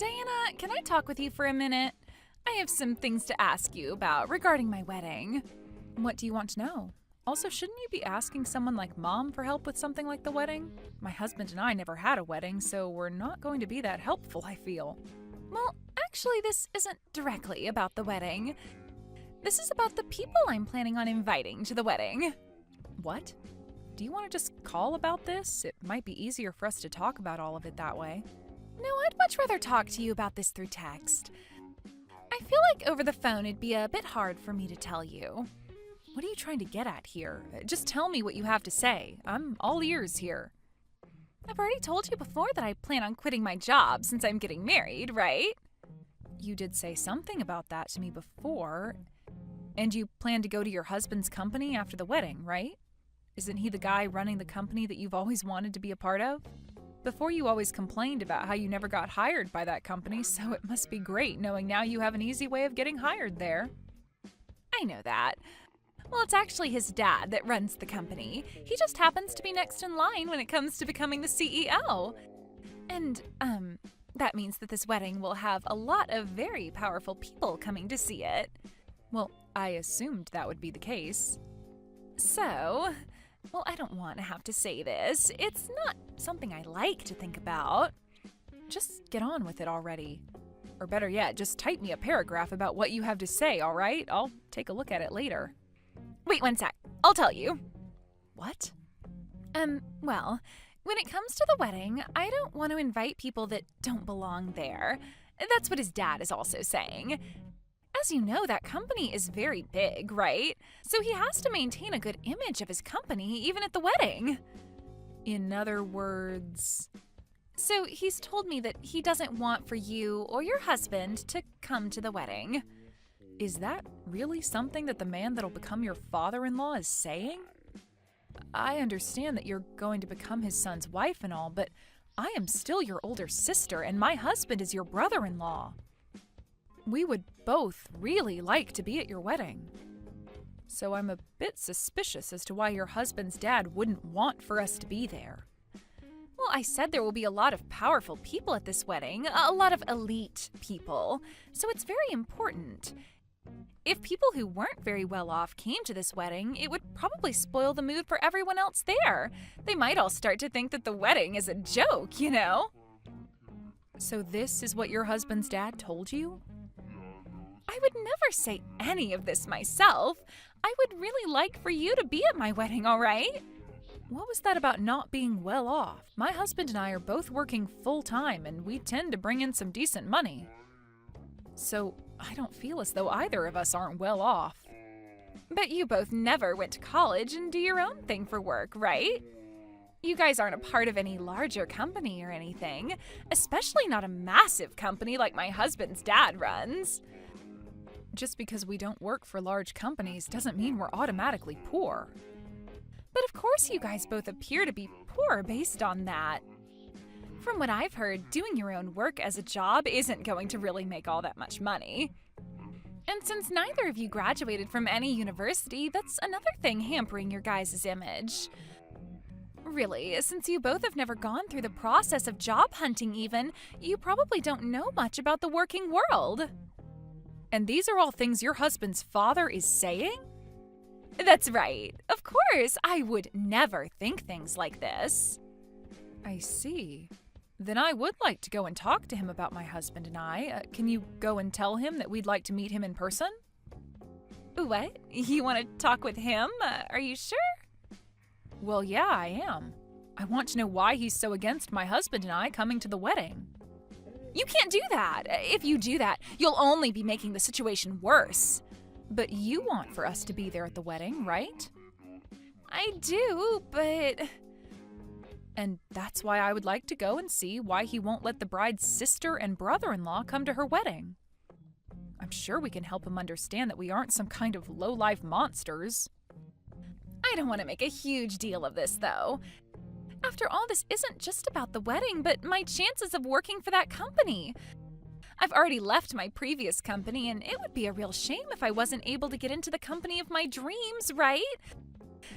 Diana, can I talk with you for a minute? I have some things to ask you about regarding my wedding. What do you want to know? Also, shouldn't you be asking someone like Mom for help with something like the wedding? My husband and I never had a wedding, so we're not going to be that helpful, I feel. Well, actually, this isn't directly about the wedding. This is about the people I'm planning on inviting to the wedding. What? Do you want to just call about this? It might be easier for us to talk about all of it that way. No, I'd much rather talk to you about this through text. I feel like over the phone it'd be a bit hard for me to tell you. What are you trying to get at here? Just tell me what you have to say. I'm all ears here. I've already told you before that I plan on quitting my job since I'm getting married, right? You did say something about that to me before. And you plan to go to your husband's company after the wedding, right? Isn't he the guy running the company that you've always wanted to be a part of? Before you always complained about how you never got hired by that company, so it must be great knowing now you have an easy way of getting hired there. I know that. Well, it's actually his dad that runs the company. He just happens to be next in line when it comes to becoming the CEO. And, that means that this wedding will have a lot of very powerful people coming to see it. Well, I assumed that would be the case. So, well, I don't want to have to say this. It's not something I like to think about. Just get on with it already. Or better yet, just type me a paragraph about what you have to say, all right? I'll take a look at it later. Wait one sec. I'll tell you. What? Well, when it comes to the wedding, I don't want to invite people that don't belong there. That's what his dad is also saying. As you know, that company is very big, right? So he has to maintain a good image of his company even at the wedding. In other words... So he's told me that he doesn't want for you or your husband to come to the wedding. Is that really something that the man that'll become your father-in-law is saying? I understand that you're going to become his son's wife and all, but I am still your older sister and my husband is your brother-in-law. We would both really like to be at your wedding. So I'm a bit suspicious as to why your husband's dad wouldn't want for us to be there. Well, I said there will be a lot of powerful people at this wedding, a lot of elite people, so it's very important. If people who weren't very well off came to this wedding, it would probably spoil the mood for everyone else there. They might all start to think that the wedding is a joke, you know? So this is what your husband's dad told you? I would never say any of this myself. I would really like for you to be at my wedding, all right? What was that about not being well off? My husband and I are both working full-time, and we tend to bring in some decent money. So I don't feel as though either of us aren't well off. But you both never went to college and do your own thing for work, right? You guys aren't a part of any larger company or anything, especially not a massive company like my husband's dad runs. Just because we don't work for large companies doesn't mean we're automatically poor. But of course you guys both appear to be poor based on that. From what I've heard, doing your own work as a job isn't going to really make all that much money. And since neither of you graduated from any university, that's another thing hampering your guys' image. Really, since you both have never gone through the process of job hunting even, you probably don't know much about the working world. And these are all things your husband's father is saying? That's right. Of course, I would never think things like this. I see. Then I would like to go and talk to him about my husband and I. Can you go and tell him that we'd like to meet him in person? What? You want to talk with him? Are you sure? Well, yeah, I am. I want to know why he's so against my husband and I coming to the wedding. You can't do that. If you do that, you'll only be making the situation worse. But you want for us to be there at the wedding, right? I do, but... And that's why I would like to go and see why he won't let the bride's sister and brother-in-law come to her wedding. I'm sure we can help him understand that we aren't some kind of low-life monsters. I don't want to make a huge deal of this, though. After all, this isn't just about the wedding, but my chances of working for that company. I've already left my previous company, and it would be a real shame if I wasn't able to get into the company of my dreams, right?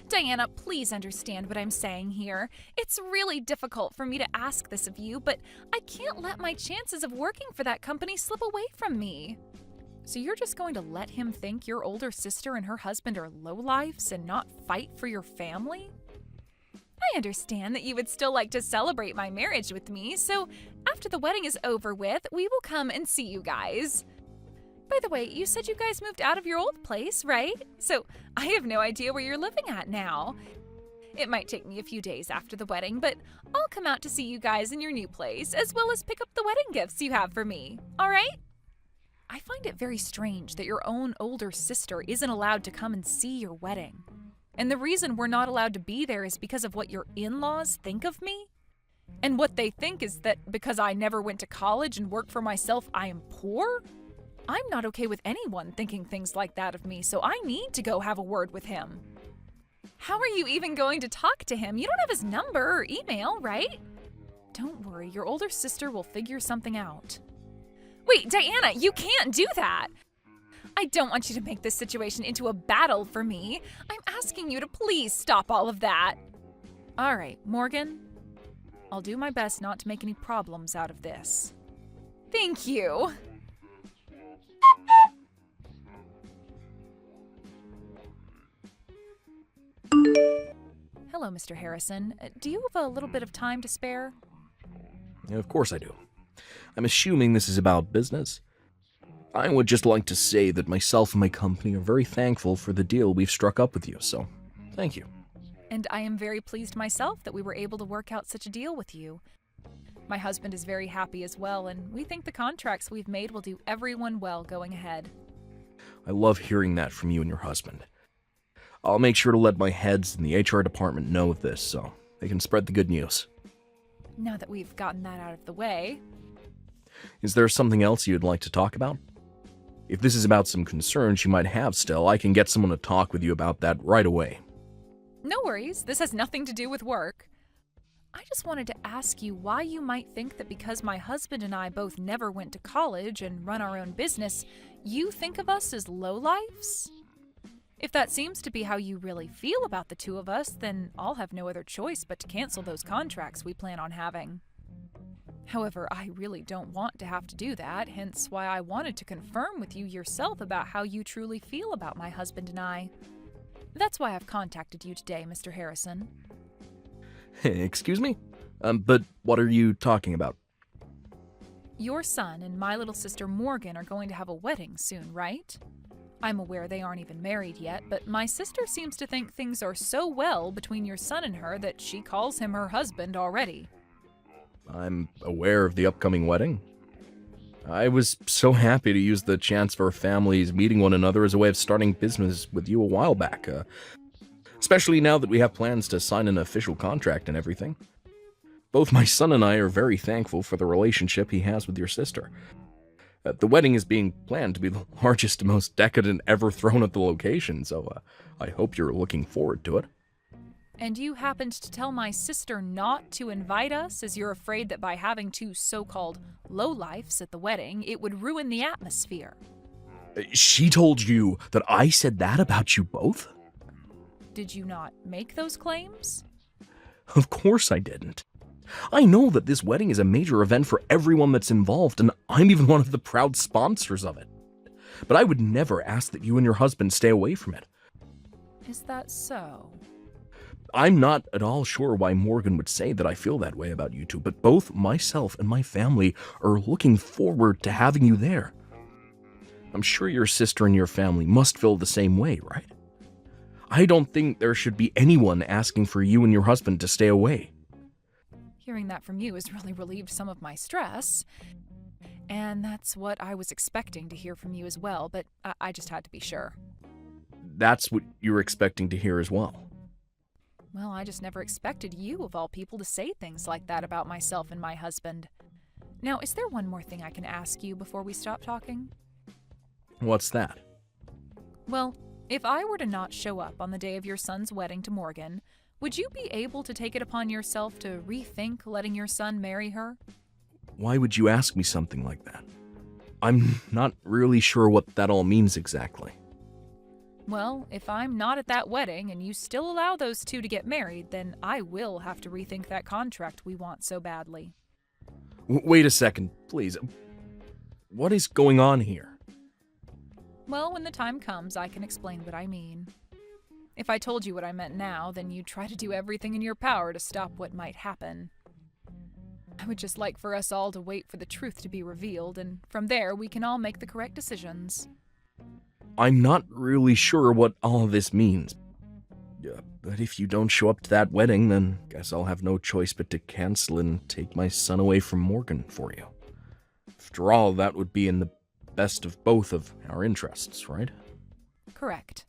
Diana, please understand what I'm saying here. It's really difficult for me to ask this of you, but I can't let my chances of working for that company slip away from me. So you're just going to let him think your older sister and her husband are lowlifes and not fight for your family? I understand that you would still like to celebrate my marriage with me, so after the wedding is over with, we will come and see you guys. By the way, you said you guys moved out of your old place, right? So I have no idea where you're living at now. It might take me a few days after the wedding, but I'll come out to see you guys in your new place, as well as pick up the wedding gifts you have for me, all right? I find it very strange that your own older sister isn't allowed to come and see your wedding. And the reason we're not allowed to be there is because of what your in-laws think of me. And what they think is that because I never went to college and worked for myself, I am poor? I'm not okay with anyone thinking things like that of me, so I need to go have a word with him. How are you even going to talk to him? You don't have his number or email, right? Don't worry, your older sister will figure something out. Wait, Diana, you can't do that! I don't want you to make this situation into a battle for me. I'm asking you to please stop all of that. All right, Morgan. I'll do my best not to make any problems out of this. Thank you. Hello, Mr. Harrison. Do you have a little bit of time to spare? Yeah, of course I do. I'm assuming this is about business. I would just like to say that myself and my company are very thankful for the deal we've struck up with you, so thank you. And I am very pleased myself that we were able to work out such a deal with you. My husband is very happy as well, and we think the contracts we've made will do everyone well going ahead. I love hearing that from you and your husband. I'll make sure to let my heads in the HR department know of this so they can spread the good news. Now that we've gotten that out of the way. Is there something else you'd like to talk about? If this is about some concerns you might have still, I can get someone to talk with you about that right away. No worries, this has nothing to do with work. I just wanted to ask you why you might think that because my husband and I both never went to college and run our own business, you think of us as lowlifes? If that seems to be how you really feel about the two of us, then I'll have no other choice but to cancel those contracts we plan on having. However, I really don't want to have to do that, hence why I wanted to confirm with you yourself about how you truly feel about my husband and I. That's why I've contacted you today, Mr. Harrison. Excuse me? But what are you talking about? Your son and my little sister Morgan are going to have a wedding soon, right? I'm aware they aren't even married yet, but my sister seems to think things are so well between your son and her that she calls him her husband already. I'm aware of the upcoming wedding. I was so happy to use the chance for our families meeting one another as a way of starting business with you a while back, especially now that we have plans to sign an official contract and everything. Both my son and I are very thankful for the relationship he has with your sister. The wedding is being planned to be the largest and most decadent ever thrown at the location, so I hope you're looking forward to it. And you happened to tell my sister not to invite us as you're afraid that by having two so-called lowlifes at the wedding, it would ruin the atmosphere. She told you that I said that about you both? Did you not make those claims? Of course I didn't. I know that this wedding is a major event for everyone that's involved, and I'm even one of the proud sponsors of it. But I would never ask that you and your husband stay away from it. Is that so? I'm not at all sure why Morgan would say that I feel that way about you two, but both myself and my family are looking forward to having you there. I'm sure your sister and your family must feel the same way, right? I don't think there should be anyone asking for you and your husband to stay away. Hearing that from you has really relieved some of my stress. And that's what I was expecting to hear from you as well, but I just had to be sure. That's what you were expecting to hear as well. Well, I just never expected you, of all people, to say things like that about myself and my husband. Now, is there one more thing I can ask you before we stop talking? What's that? Well, if I were to not show up on the day of your son's wedding to Morgan, would you be able to take it upon yourself to rethink letting your son marry her? Why would you ask me something like that? I'm not really sure what that all means exactly. Well, if I'm not at that wedding and you still allow those two to get married, then I will have to rethink that contract we want so badly. Wait a second, please. What is going on here? Well, when the time comes, I can explain what I mean. If I told you what I meant now, then you'd try to do everything in your power to stop what might happen. I would just like for us all to wait for the truth to be revealed, and from there we can all make the correct decisions. I'm not really sure what all this means. But if you don't show up to that wedding, then guess I'll have no choice but to cancel and take my son away from Morgan for you. After all, that would be in the best of both of our interests, right? Correct.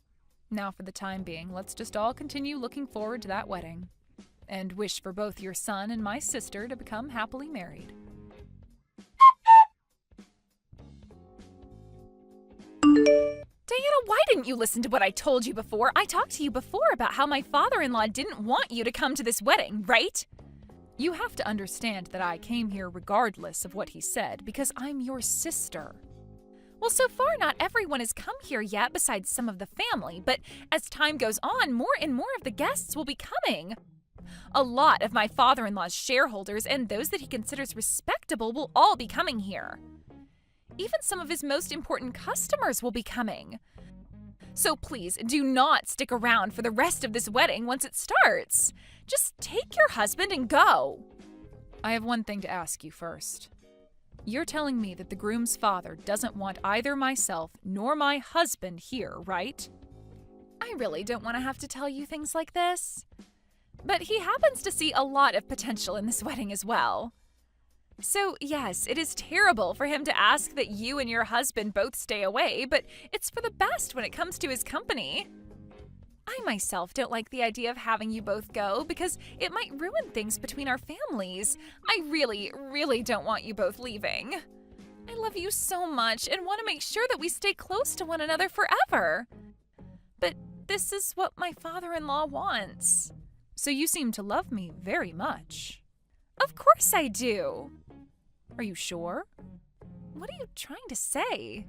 Now for the time being, let's just all continue looking forward to that wedding. And wish for both your son and my sister to become happily married. Diana, why didn't you listen to what I told you before? I talked to you before about how my father-in-law didn't want you to come to this wedding, right? You have to understand that I came here regardless of what he said, because I'm your sister. Well, so far not everyone has come here yet besides some of the family, but as time goes on, more and more of the guests will be coming. A lot of my father-in-law's shareholders and those that he considers respectable will all be coming here. Even some of his most important customers will be coming. So please, do not stick around for the rest of this wedding once it starts. Just take your husband and go. I have one thing to ask you first. You're telling me that the groom's father doesn't want either myself nor my husband here, right? I really don't want to have to tell you things like this. But he happens to see a lot of potential in this wedding as well. So, yes, it is terrible for him to ask that you and your husband both stay away, but it's for the best when it comes to his company. I myself don't like the idea of having you both go because it might ruin things between our families. I really, really don't want you both leaving. I love you so much and want to make sure that we stay close to one another forever. But this is what my father-in-law wants. So you seem to love me very much. Of course I do. Are you sure? What are you trying to say?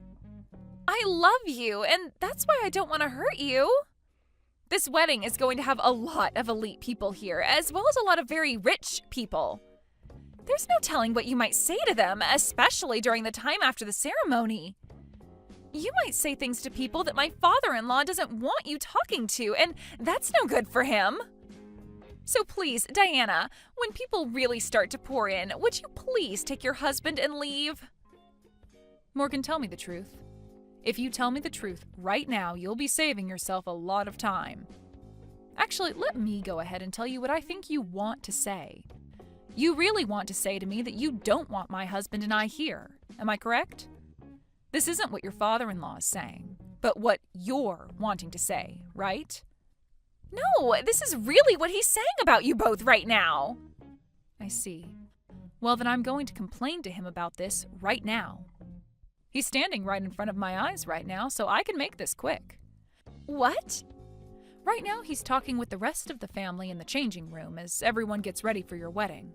I love you, and that's why I don't want to hurt you. This wedding is going to have a lot of elite people here, as well as a lot of very rich people. There's no telling what you might say to them, especially during the time after the ceremony. You might say things to people that my father-in-law doesn't want you talking to, and that's no good for him. So please, Diana, when people really start to pour in, would you please take your husband and leave? Morgan, tell me the truth. If you tell me the truth right now, you'll be saving yourself a lot of time. Actually, let me go ahead and tell you what I think you want to say. You really want to say to me that you don't want my husband and I here. Am I correct? This isn't what your father-in-law is saying, but what you're wanting to say, right? No, this is really what he's saying about you both right now. I see. Well, then I'm going to complain to him about this right now. He's standing right in front of my eyes right now, so I can make this quick. What? Right now, he's talking with the rest of the family in the changing room as everyone gets ready for your wedding.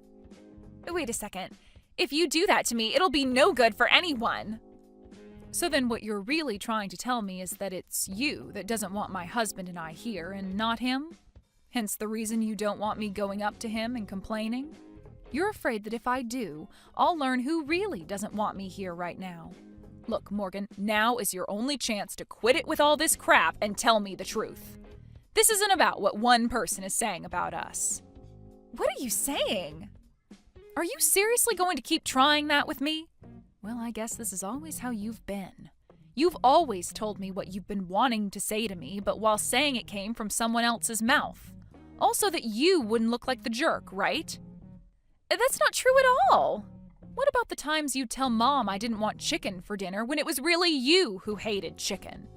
Wait a second. If you do that to me, it'll be no good for anyone. So then what you're really trying to tell me is that it's you that doesn't want my husband and I here and not him? Hence the reason you don't want me going up to him and complaining? You're afraid that if I do, I'll learn who really doesn't want me here right now. Look, Morgan, now is your only chance to quit it with all this crap and tell me the truth. This isn't about what one person is saying about us. What are you saying? Are you seriously going to keep trying that with me? Well, I guess this is always how you've been. You've always told me what you've been wanting to say to me, but while saying it came from someone else's mouth. Also that you wouldn't look like the jerk, right? That's not true at all. What about the times you'd tell Mom I didn't want chicken for dinner when it was really you who hated chicken?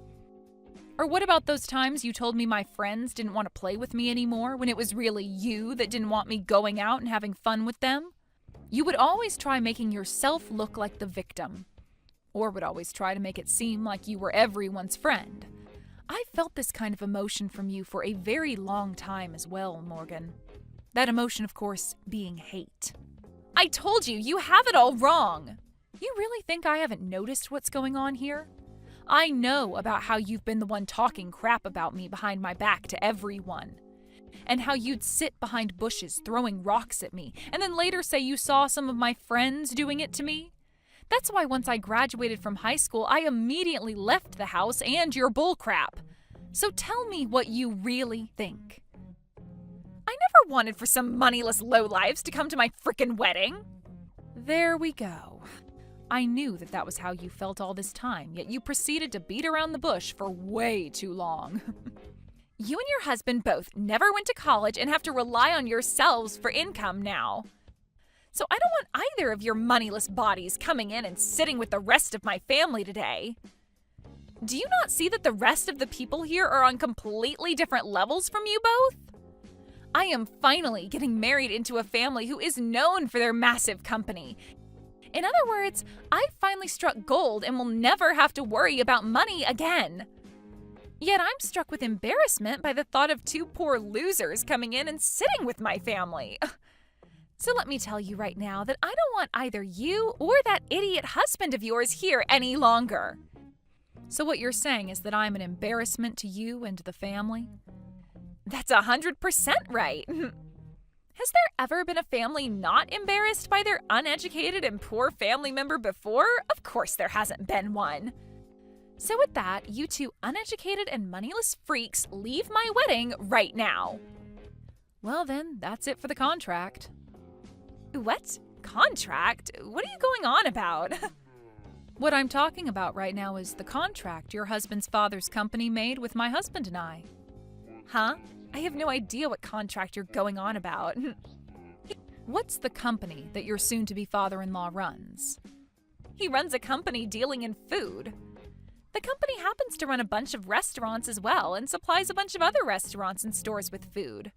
Or what about those times you told me my friends didn't want to play with me anymore when it was really you that didn't want me going out and having fun with them? You would always try making yourself look like the victim, or would always try to make it seem like you were everyone's friend. I felt this kind of emotion from you for a very long time as well, Morgan. That emotion, of course, being hate. I told you, you have it all wrong. You really think I haven't noticed what's going on here? I know about how you've been the one talking crap about me behind my back to everyone. And how you'd sit behind bushes throwing rocks at me, and then later say you saw some of my friends doing it to me. That's why once I graduated from high school, I immediately left the house and your bullcrap. So tell me what you really think. I never wanted for some moneyless lowlives to come to my frickin' wedding. There we go. I knew that was how you felt all this time, yet you proceeded to beat around the bush for way too long. You and your husband both never went to college and have to rely on yourselves for income now. So I don't want either of your moneyless bodies coming in and sitting with the rest of my family today. Do you not see that the rest of the people here are on completely different levels from you both? I am finally getting married into a family who is known for their massive company. In other words, I've finally struck gold and will never have to worry about money again. Yet I'm struck with embarrassment by the thought of two poor losers coming in and sitting with my family. So let me tell you right now that I don't want either you or that idiot husband of yours here any longer. So what you're saying is that I'm an embarrassment to you and to the family? That's 100% right. Has there ever been a family not embarrassed by their uneducated and poor family member before? Of course there hasn't been one. So with that, you two uneducated and moneyless freaks leave my wedding right now. Well then, that's it for the contract. What? Contract? What are you going on about? What I'm talking about right now is the contract your husband's father's company made with my husband and I. Huh? I have no idea what contract you're going on about. What's the company that your soon-to-be father-in-law runs? He runs a company dealing in food. The company happens to run a bunch of restaurants as well and supplies a bunch of other restaurants and stores with food.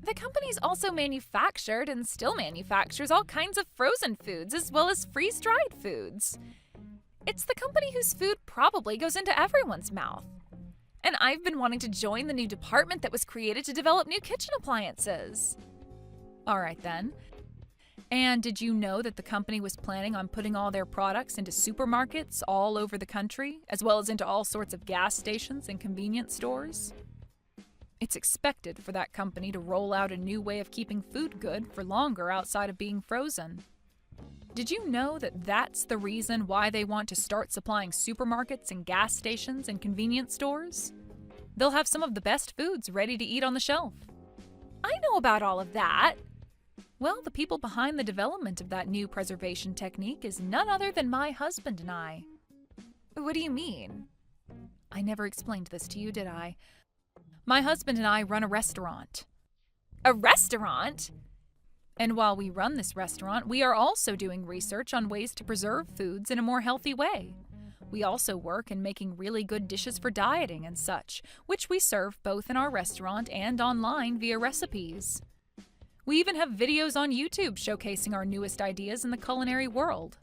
The company's also manufactured and still manufactures all kinds of frozen foods as well as freeze-dried foods. It's the company whose food probably goes into everyone's mouth. And I've been wanting to join the new department that was created to develop new kitchen appliances. All right then. And did you know that the company was planning on putting all their products into supermarkets all over the country, as well as into all sorts of gas stations and convenience stores? It's expected for that company to roll out a new way of keeping food good for longer outside of being frozen. Did you know that that's the reason why they want to start supplying supermarkets and gas stations and convenience stores? They'll have some of the best foods ready to eat on the shelf. I know about all of that. Well, the people behind the development of that new preservation technique is none other than my husband and I. What do you mean? I never explained this to you, did I? My husband and I run a restaurant. A restaurant? And while we run this restaurant, we are also doing research on ways to preserve foods in a more healthy way. We also work in making really good dishes for dieting and such, which we serve both in our restaurant and online via recipes. We even have videos on YouTube showcasing our newest ideas in the culinary world.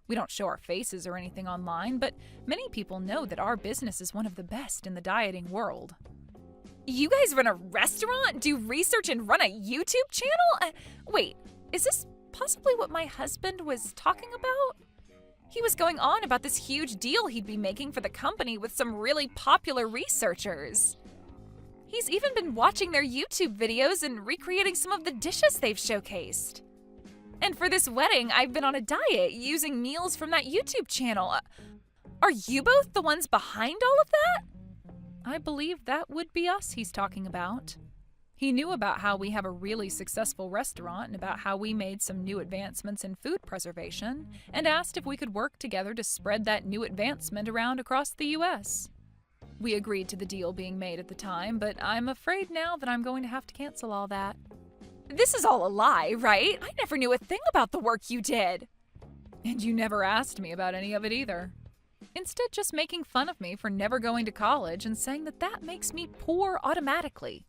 We don't show our faces or anything online, but many people know that our business is one of the best in the dieting world. You guys run a restaurant, do research, and run a YouTube channel? Wait, is this possibly what my husband was talking about? He was going on about this huge deal he'd be making for the company with some really popular researchers. He's even been watching their YouTube videos and recreating some of the dishes they've showcased. And for this wedding, I've been on a diet using meals from that YouTube channel. Are you both the ones behind all of that? I believe that would be us he's talking about. He knew about how we have a really successful restaurant and about how we made some new advancements in food preservation, and asked if we could work together to spread that new advancement around across the U.S. We agreed to the deal being made at the time, but I'm afraid now that I'm going to have to cancel all that. This is all a lie, right? I never knew a thing about the work you did. And you never asked me about any of it either. Instead, just making fun of me for never going to college and saying that makes me poor automatically.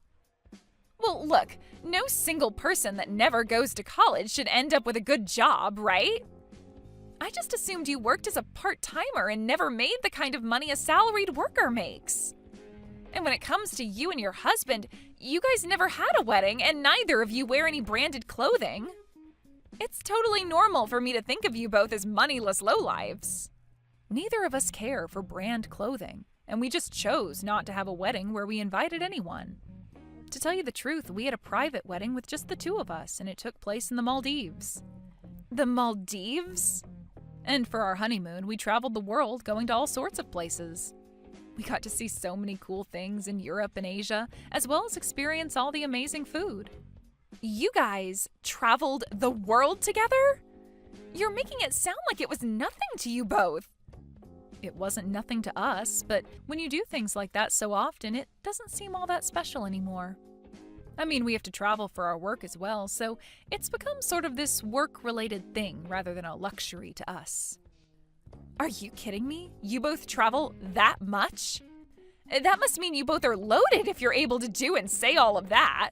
Well, look, no single person that never goes to college should end up with a good job, right? I just assumed you worked as a part-timer and never made the kind of money a salaried worker makes. And when it comes to you and your husband, you guys never had a wedding and neither of you wear any branded clothing. It's totally normal for me to think of you both as moneyless lowlives. Neither of us care for brand clothing, and we just chose not to have a wedding where we invited anyone. To tell you the truth, we had a private wedding with just the two of us, and it took place in the Maldives. The Maldives? And for our honeymoon, we traveled the world going to all sorts of places. We got to see so many cool things in Europe and Asia, as well as experience all the amazing food. You guys traveled the world together? You're making it sound like it was nothing to you both. It wasn't nothing to us, but when you do things like that so often, it doesn't seem all that special anymore. I mean, we have to travel for our work as well, so it's become sort of this work-related thing rather than a luxury to us. Are you kidding me? You both travel that much? That must mean you both are loaded if you're able to do and say all of that.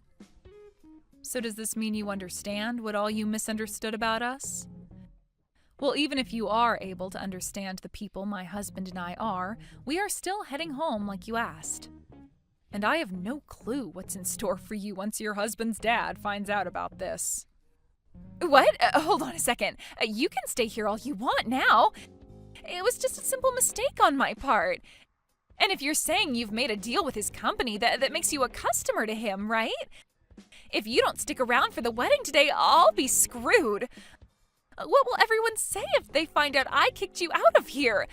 So does this mean you understand what all you misunderstood about us? Well, even if you are able to understand the people my husband and I are, we are still heading home like you asked. And I have no clue what's in store for you once your husband's dad finds out about this. What? Hold on a second. You can stay here all you want now. It was just a simple mistake on my part. And if you're saying you've made a deal with his company, that makes you a customer to him, right? If you don't stick around for the wedding today, I'll be screwed. What will everyone say if they find out I kicked you out of here?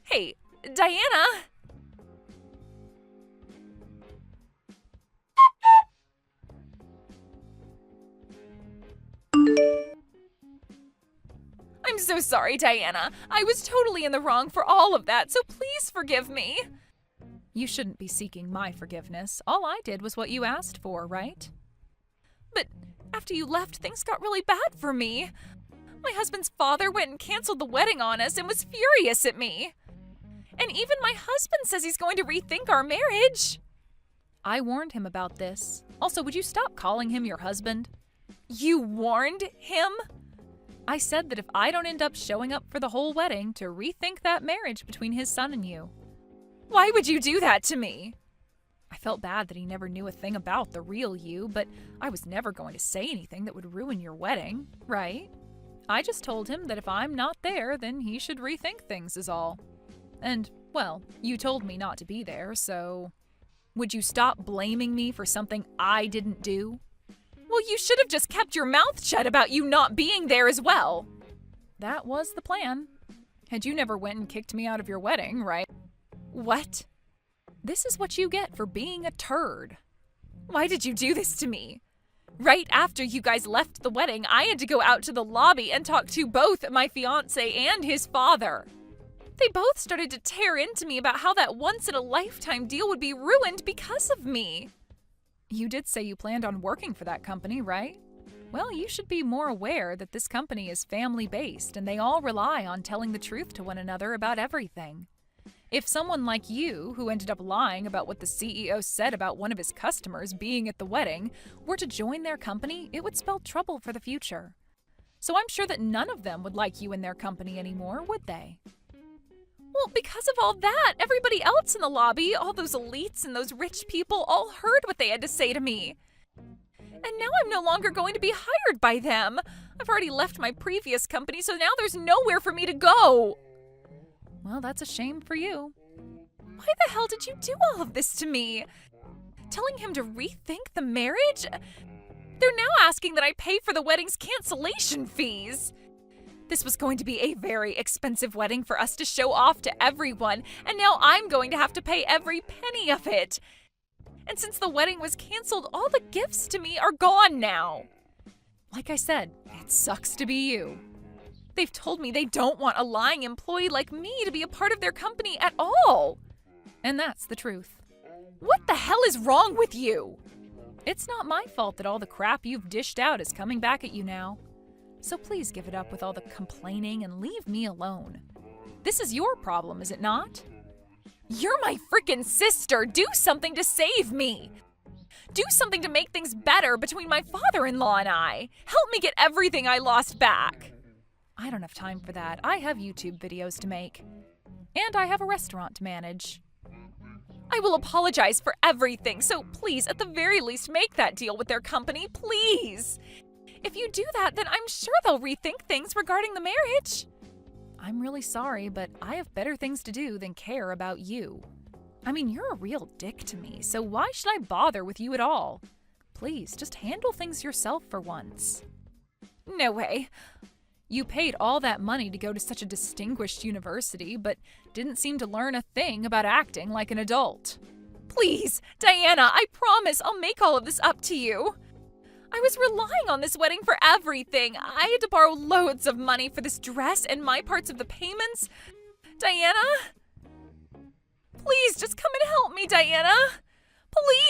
Hey, Diana. I'm so sorry, Diana. I was totally in the wrong for all of that, so please forgive me. You shouldn't be seeking my forgiveness. All I did was what you asked for, right? But after you left, things got really bad for me. My husband's father went and canceled the wedding on us and was furious at me. And even my husband says he's going to rethink our marriage. I warned him about this. Also, would you stop calling him your husband? You warned him? I said that if I don't end up showing up for the whole wedding, to rethink that marriage between his son and you. Why would you do that to me? I felt bad that he never knew a thing about the real you, but I was never going to say anything that would ruin your wedding, right? I just told him that if I'm not there, then he should rethink things is all. And, well, you told me not to be there, so... Would you stop blaming me for something I didn't do? Well, you should have just kept your mouth shut about you not being there as well. That was the plan. And you never went and kicked me out of your wedding, right? What? This is what you get for being a turd. Why did you do this to me? Right after you guys left the wedding, I had to go out to the lobby and talk to both my fiancé and his father. They both started to tear into me about how that once-in-a-lifetime deal would be ruined because of me. You did say you planned on working for that company, right? Well, you should be more aware that this company is family-based and they all rely on telling the truth to one another about everything. If someone like you, who ended up lying about what the CEO said about one of his customers being at the wedding, were to join their company, it would spell trouble for the future. So I'm sure that none of them would like you in their company anymore, would they? Well, because of all that, everybody else in the lobby, all those elites and those rich people, all heard what they had to say to me. And now I'm no longer going to be hired by them. I've already left my previous company, so now there's nowhere for me to go. Well, that's a shame for you. Why the hell did you do all of this to me? Telling him to rethink the marriage? They're now asking that I pay for the wedding's cancellation fees. This was going to be a very expensive wedding for us to show off to everyone, and now I'm going to have to pay every penny of it. And since the wedding was canceled, all the gifts to me are gone now. Like I said, it sucks to be you. They've told me they don't want a lying employee like me to be a part of their company at all. And that's the truth. What the hell is wrong with you? It's not my fault that all the crap you've dished out is coming back at you now. So please give it up with all the complaining and leave me alone. This is your problem, is it not? You're my freaking sister. Do something to save me. Do something to make things better between my father-in-law and I. Help me get everything I lost back. I don't have time for that. I have YouTube videos to make. And I have a restaurant to manage. I will apologize for everything, so please, at the very least, make that deal with their company, please. If you do that, then I'm sure they'll rethink things regarding the marriage. I'm really sorry, but I have better things to do than care about you. I mean, you're a real dick to me, so why should I bother with you at all? Please, just handle things yourself for once. No way. You paid all that money to go to such a distinguished university, but didn't seem to learn a thing about acting like an adult. Please, Diana, I promise I'll make all of this up to you. I was relying on this wedding for everything. I had to borrow loads of money for this dress and my parts of the payments. Diana? Please, just come and help me, Diana.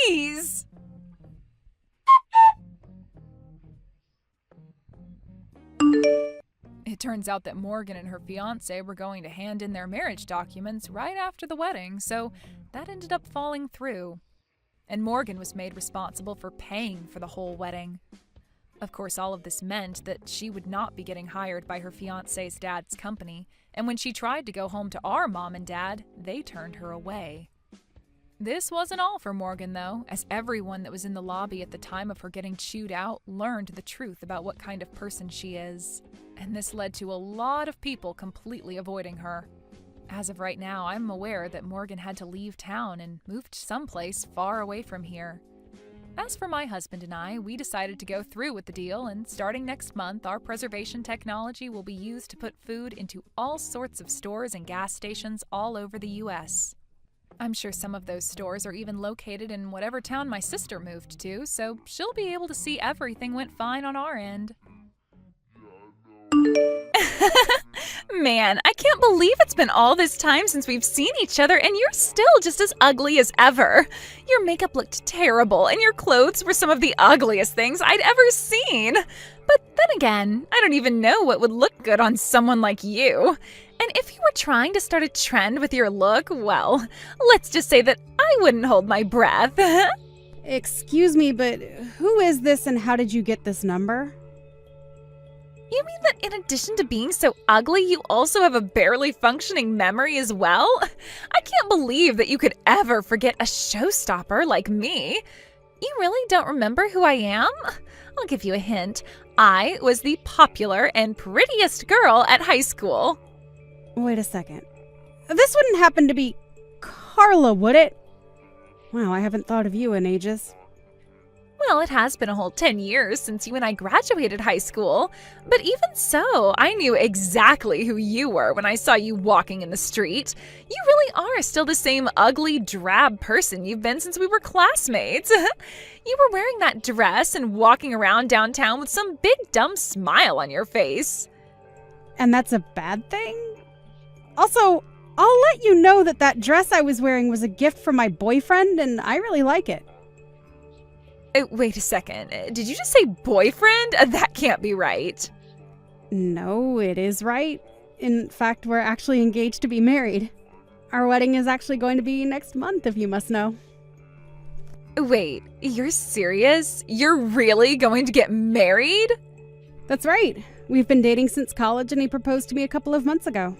Please. It turns out that Morgan and her fiancé were going to hand in their marriage documents right after the wedding, so that ended up falling through. And Morgan was made responsible for paying for the whole wedding. Of course, all of this meant that she would not be getting hired by her fiancé's dad's company, and when she tried to go home to our mom and dad, they turned her away. This wasn't all for Morgan, though, as everyone that was in the lobby at the time of her getting chewed out learned the truth about what kind of person she is. And this led to a lot of people completely avoiding her. As of right now, I'm aware that Morgan had to leave town and moved someplace far away from here. As for my husband and I, we decided to go through with the deal, and starting next month, our preservation technology will be used to put food into all sorts of stores and gas stations all over the U.S. I'm sure some of those stores are even located in whatever town my sister moved to, so she'll be able to see everything went fine on our end. Man, I can't believe it's been all this time since we've seen each other and you're still just as ugly as ever. Your makeup looked terrible and your clothes were some of the ugliest things I'd ever seen. But then again, I don't even know what would look good on someone like you. And if you were trying to start a trend with your look, well, let's just say that I wouldn't hold my breath. Excuse me, but who is this and how did you get this number? You mean that in addition to being so ugly, you also have a barely functioning memory as well? I can't believe that you could ever forget a showstopper like me. You really don't remember who I am? I'll give you a hint. I was the popular and prettiest girl at high school. Wait a second. This wouldn't happen to be Carla, would it? Wow, I haven't thought of you in ages. Well, it has been a whole 10 years since you and I graduated high school. But even so, I knew exactly who you were when I saw you walking in the street. You really are still the same ugly, drab person you've been since we were classmates. You were wearing that dress and walking around downtown with some big dumb smile on your face. And that's a bad thing? Also, I'll let you know that that dress I was wearing was a gift from my boyfriend, and I really like it. Wait a second. Did you just say boyfriend? That can't be right. No, it is right. In fact, we're actually engaged to be married. Our wedding is actually going to be next month, if you must know. Wait, you're serious? You're really going to get married? That's right. We've been dating since college, and he proposed to me a couple of months ago.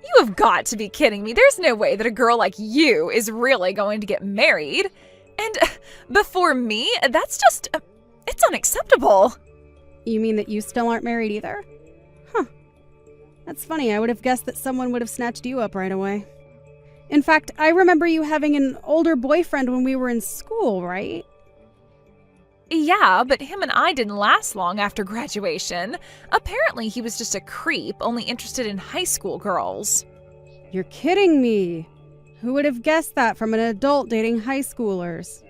You have got to be kidding me. There's no way that a girl like you is really going to get married. And before me, that's just, it's unacceptable. You mean that you still aren't married either? Huh. That's funny. I would have guessed that someone would have snatched you up right away. In fact, I remember you having an older boyfriend when we were in school, right? Yeah, but him and I didn't last long after graduation. Apparently, he was just a creep, only interested in high school girls. You're kidding me. Who would have guessed that from an adult dating high schoolers?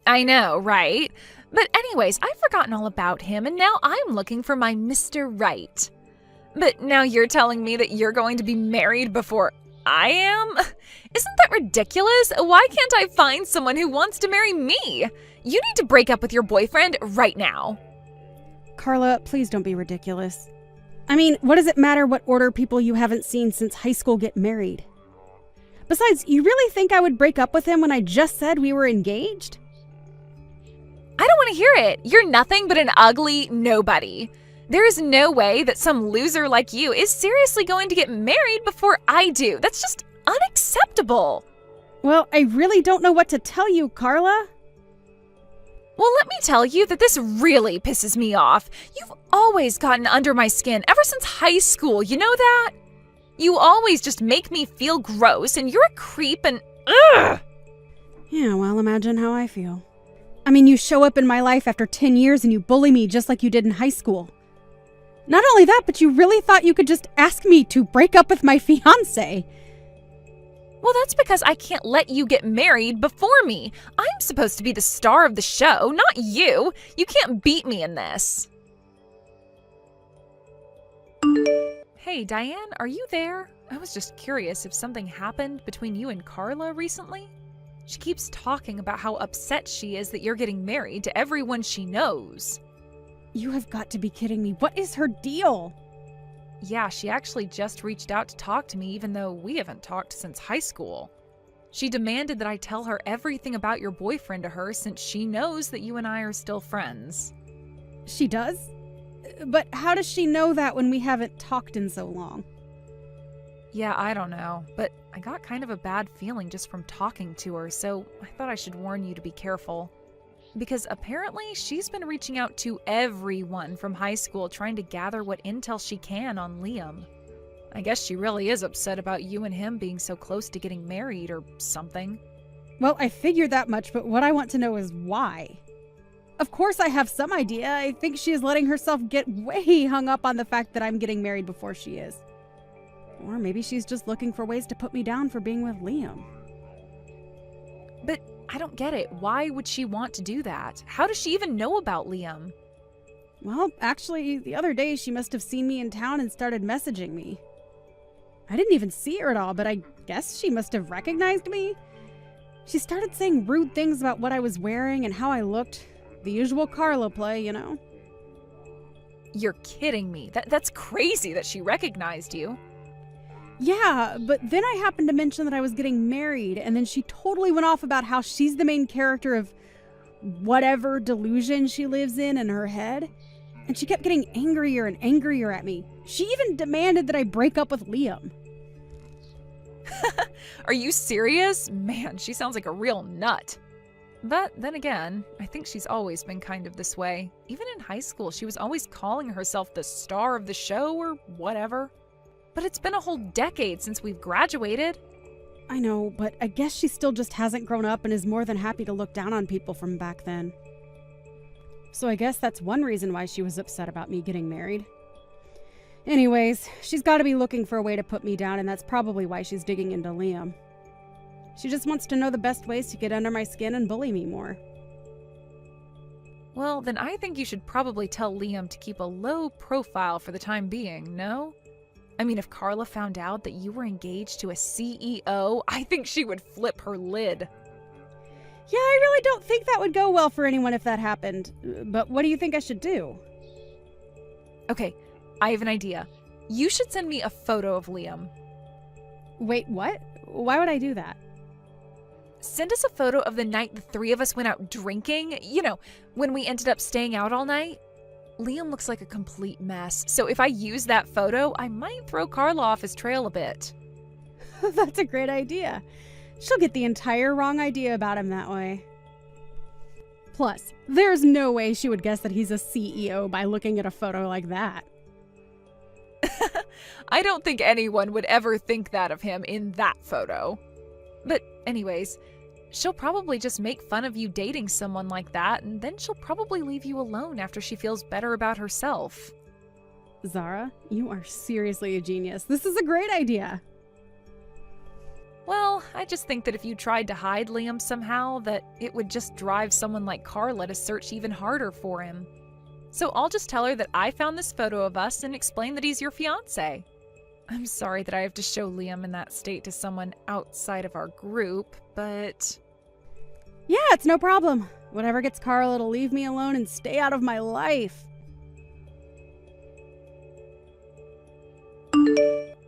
I know, right? But anyways, I've forgotten all about him, and now I'm looking for my Mr. Right. But now you're telling me that you're going to be married before I am? Isn't that ridiculous? Why can't I find someone who wants to marry me? You need to break up with your boyfriend right now. Carla, please don't be ridiculous. I mean, what does it matter what order people you haven't seen since high school get married? Besides, you really think I would break up with him when I just said we were engaged? I don't want to hear it. You're nothing but an ugly nobody. There is no way that some loser like you is seriously going to get married before I do. That's just unacceptable. Well, I really don't know what to tell you, Carla. Well, let me tell you that this really pisses me off. You've always gotten under my skin ever since high school, you know that? You always just make me feel gross, and you're a creep and ugh! Yeah, well, imagine how I feel. I mean, you show up in my life after 10 years and you bully me just like you did in high school. Not only that, but you really thought you could just ask me to break up with my fiancé. Well, that's because I can't let you get married before me. I'm supposed to be the star of the show, not you. You can't beat me in this. Hey, Diane, are you there? I was just curious if something happened between you and Carla recently. She keeps talking about how upset she is that you're getting married to everyone she knows. You have got to be kidding me. What is her deal? Yeah, she actually just reached out to talk to me even though we haven't talked since high school. She demanded that I tell her everything about your boyfriend to her since she knows that you and I are still friends. She does? But how does she know that when we haven't talked in so long? Yeah, I don't know, but I got kind of a bad feeling just from talking to her, so I thought I should warn you to be careful. Because apparently she's been reaching out to everyone from high school trying to gather what intel she can on Liam. I guess she really is upset about you and him being so close to getting married or something. Well, I figured that much, but what I want to know is why. Of course I have some idea. I think she is letting herself get way hung up on the fact that I'm getting married before she is. Or maybe she's just looking for ways to put me down for being with Liam. But I don't get it. Why would she want to do that? How does she even know about Liam? Well, actually, the other day she must have seen me in town and started messaging me. I didn't even see her at all, but I guess she must have recognized me. She started saying rude things about what I was wearing and how I looked. The usual Carla play, you know. You're kidding me. That's crazy that she recognized you. Yeah, but then I happened to mention that I was getting married, and then she totally went off about how she's the main character of whatever delusion she lives in her head. And she kept getting angrier and angrier at me. She even demanded that I break up with Liam. Are you serious? Man, she sounds like a real nut. But then again, I think she's always been kind of this way. Even in high school, she was always calling herself the star of the show or whatever. But it's been a whole decade since we've graduated. I know, but I guess she still just hasn't grown up and is more than happy to look down on people from back then. So I guess that's one reason why she was upset about me getting married. Anyways, she's got to be looking for a way to put me down, and that's probably why she's digging into Liam. She just wants to know the best ways to get under my skin and bully me more. Well, then I think you should probably tell Liam to keep a low profile for the time being, no? I mean, if Carla found out that you were engaged to a CEO, I think she would flip her lid. Yeah, I really don't think that would go well for anyone if that happened. But what do you think I should do? Okay, I have an idea. You should send me a photo of Liam. Wait, what? Why would I do that? Send us a photo of the night the three of us went out drinking. You know, when we ended up staying out all night. Liam looks like a complete mess, so if I use that photo, I might throw Carla off his trail a bit. That's a great idea. She'll get the entire wrong idea about him that way. Plus, there's no way she would guess that he's a CEO by looking at a photo like that. I don't think anyone would ever think that of him in that photo. But anyways, she'll probably just make fun of you dating someone like that, and then she'll probably leave you alone after she feels better about herself. Zara, you are seriously a genius. This is a great idea. Well, I just think that if you tried to hide Liam somehow, that it would just drive someone like Carla to search even harder for him. So I'll just tell her that I found this photo of us and explain that he's your fiancé. I'm sorry that I have to show Liam in that state to someone outside of our group, but... Yeah, it's no problem. Whatever gets Carla to leave me alone and stay out of my life.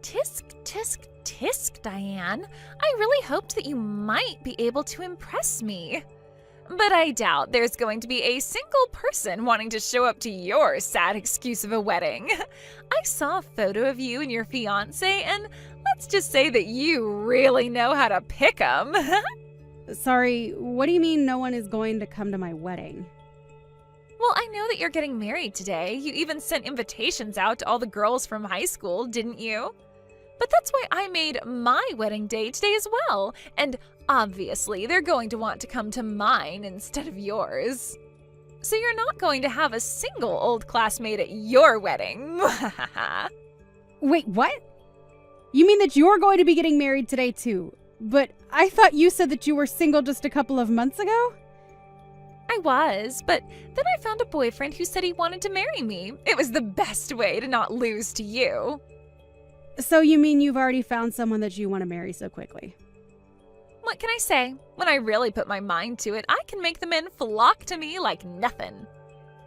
Tisk, tisk, tisk, Diane. I really hoped that you might be able to impress me. But I doubt there's going to be a single person wanting to show up to your sad excuse of a wedding. I saw a photo of you and your fiancé, and let's just say that you really know how to pick 'em. Sorry, what do you mean no one is going to come to my wedding? Well, I know that you're getting married today. You even sent invitations out to all the girls from high school, didn't you? But that's why I made my wedding day today as well. And obviously, they're going to want to come to mine instead of yours. So you're not going to have a single old classmate at your wedding. Wait, what? You mean that you're going to be getting married today too? But I thought you said that you were single just a couple of months ago? I was, but then I found a boyfriend who said he wanted to marry me. It was the best way to not lose to you. So you mean you've already found someone that you want to marry so quickly? What can I say? When I really put my mind to it, I can make the men flock to me like nothing.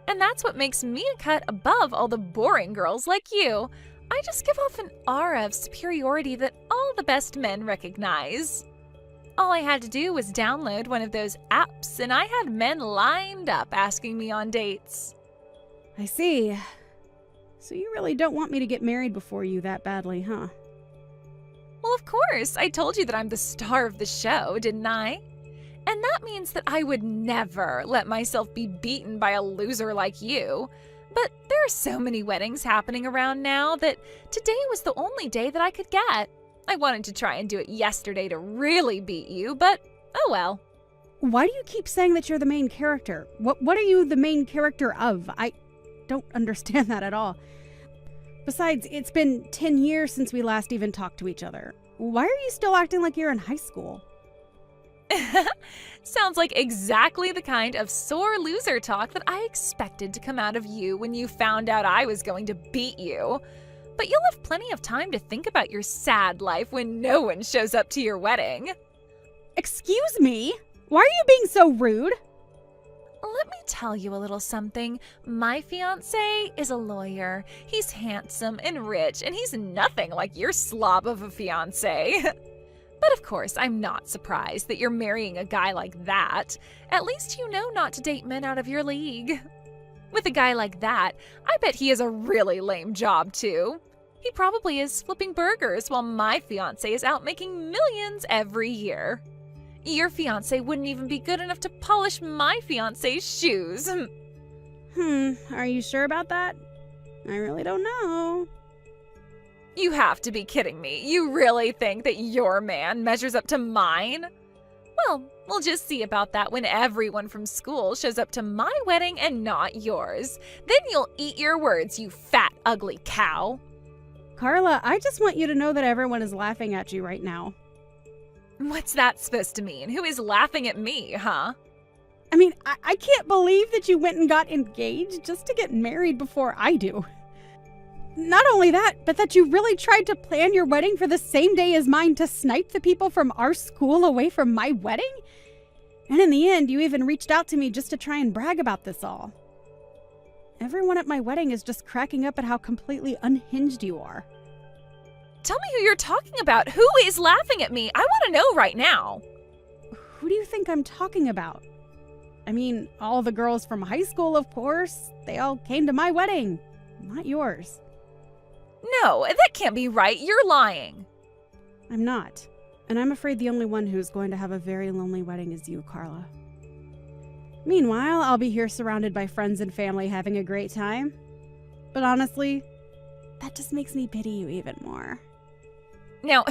And that's what makes me a cut above all the boring girls like you. I just give off an aura of superiority that all the best men recognize. All I had to do was download one of those apps, and I had men lined up asking me on dates. I see. So you really don't want me to get married before you that badly, huh? Well, of course. I told you that I'm the star of the show, didn't I? And that means that I would never let myself be beaten by a loser like you. But there are so many weddings happening around now that today was the only day that I could get. I wanted to try and do it yesterday to really beat you, but oh well. Why do you keep saying that you're the main character? What are you the main character of? I don't understand that at all. Besides, it's been 10 years since we last even talked to each other. Why are you still acting like you're in high school? Sounds like exactly the kind of sore loser talk that I expected to come out of you when you found out I was going to beat you. But you'll have plenty of time to think about your sad life when no one shows up to your wedding. Excuse me? Why are you being so rude? Let me tell you a little something. My fiancé is a lawyer. He's handsome and rich, and he's nothing like your slob of a fiancé. But of course, I'm not surprised that you're marrying a guy like that. At least you know not to date men out of your league. With a guy like that, I bet he has a really lame job too. He probably is flipping burgers while my fiancé is out making millions every year. Your fiancé wouldn't even be good enough to polish my fiancé's shoes. Are you sure about that? I really don't know. You have to be kidding me. You really think that your man measures up to mine? Well, we'll just see about that when everyone from school shows up to my wedding and not yours. Then you'll eat your words, you fat, ugly cow. Carla, I just want you to know that everyone is laughing at you right now. What's that supposed to mean? Who is laughing at me, huh? I mean, I can't believe that you went and got engaged just to get married before I do. Not only that, but that you really tried to plan your wedding for the same day as mine to snipe the people from our school away from my wedding? And in the end, you even reached out to me just to try and brag about this all. Everyone at my wedding is just cracking up at how completely unhinged you are. Tell me who you're talking about. Who is laughing at me? I want to know right now. Who do you think I'm talking about? I mean, all the girls from high school, of course. They all came to my wedding, not yours. No, that can't be right. You're lying. I'm not. And I'm afraid the only one who's going to have a very lonely wedding is you, Carla. Meanwhile, I'll be here surrounded by friends and family having a great time. But honestly, that just makes me pity you even more. Now,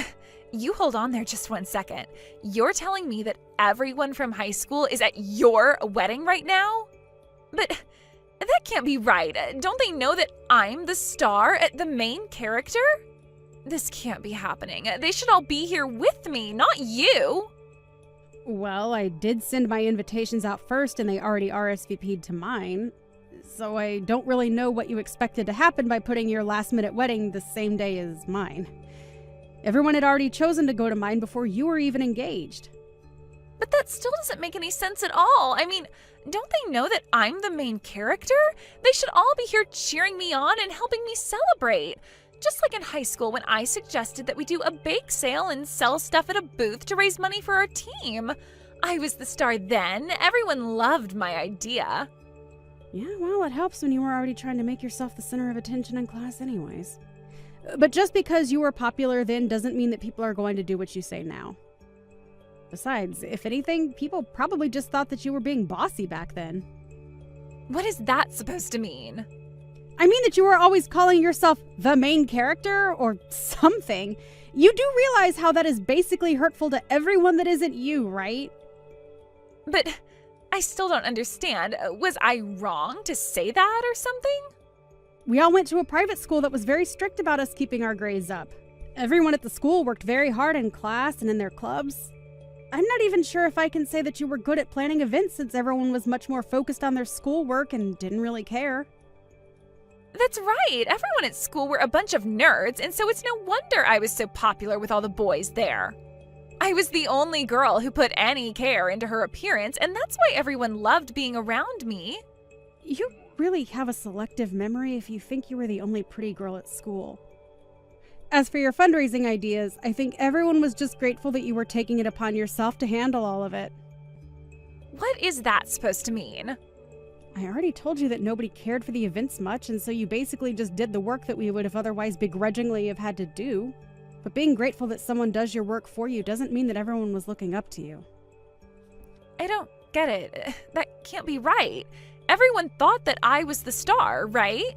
you hold on there just 1 second. You're telling me that everyone from high school is at your wedding right now? But that can't be right. Don't they know that I'm the star, the main character? This can't be happening. They should all be here with me, not you. Well, I did send my invitations out first and they already RSVP'd to mine. So I don't really know what you expected to happen by putting your last-minute wedding the same day as mine. Everyone had already chosen to go to mine before you were even engaged. But that still doesn't make any sense at all. I mean, don't they know that I'm the main character? They should all be here cheering me on and helping me celebrate. Just like in high school when I suggested that we do a bake sale and sell stuff at a booth to raise money for our team. I was the star then. Everyone loved my idea. Yeah, well, it helps when you were already trying to make yourself the center of attention in class anyways. But just because you were popular then doesn't mean that people are going to do what you say now. Besides, if anything, people probably just thought that you were being bossy back then. What is that supposed to mean? I mean that you were always calling yourself the main character or something. You do realize how that is basically hurtful to everyone that isn't you, right? But I still don't understand. Was I wrong to say that or something? We all went to a private school that was very strict about us keeping our grades up. Everyone at the school worked very hard in class and in their clubs. I'm not even sure if I can say that you were good at planning events since everyone was much more focused on their schoolwork and didn't really care. That's right. Everyone at school were a bunch of nerds, and so it's no wonder I was so popular with all the boys there. I was the only girl who put any care into her appearance, and that's why everyone loved being around me. You really have a selective memory if you think you were the only pretty girl at school. As for your fundraising ideas, I think everyone was just grateful that you were taking it upon yourself to handle all of it. What is that supposed to mean? I already told you that nobody cared for the events much, and so you basically just did the work that we would have otherwise begrudgingly have had to do. But being grateful that someone does your work for you doesn't mean that everyone was looking up to you. I don't get it. That can't be right. Everyone thought that I was the star, right?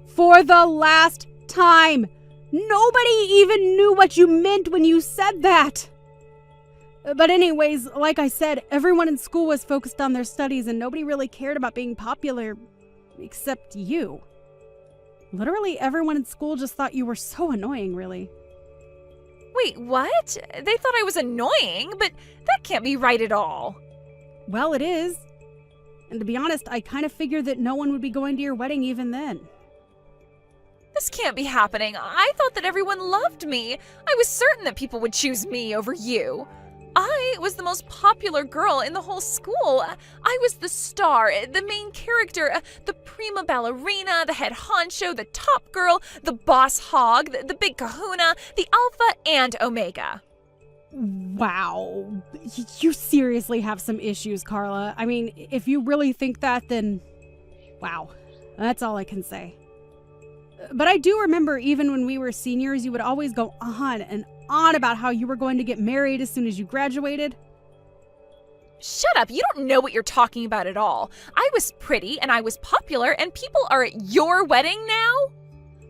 For the last time! Nobody even knew what you meant when you said that! But anyways, like I said, everyone in school was focused on their studies and nobody really cared about being popular, except you. Literally everyone in school just thought you were so annoying, really. Wait, what? They thought I was annoying, but that can't be right at all. Well, it is. And to be honest, I kind of figured that no one would be going to your wedding even then. This can't be happening. I thought that everyone loved me. I was certain that people would choose me over you. I was the most popular girl in the whole school. I was the star, the main character, the prima ballerina, the head honcho, the top girl, the boss hog, the big kahuna, the alpha and omega. Wow. You seriously have some issues, Carla. I mean, if you really think that, then wow. That's all I can say. But I do remember even when we were seniors, you would always go on and on about how you were going to get married as soon as you graduated. Shut up, you don't know what you're talking about at all. I was pretty and I was popular and people are at your wedding now?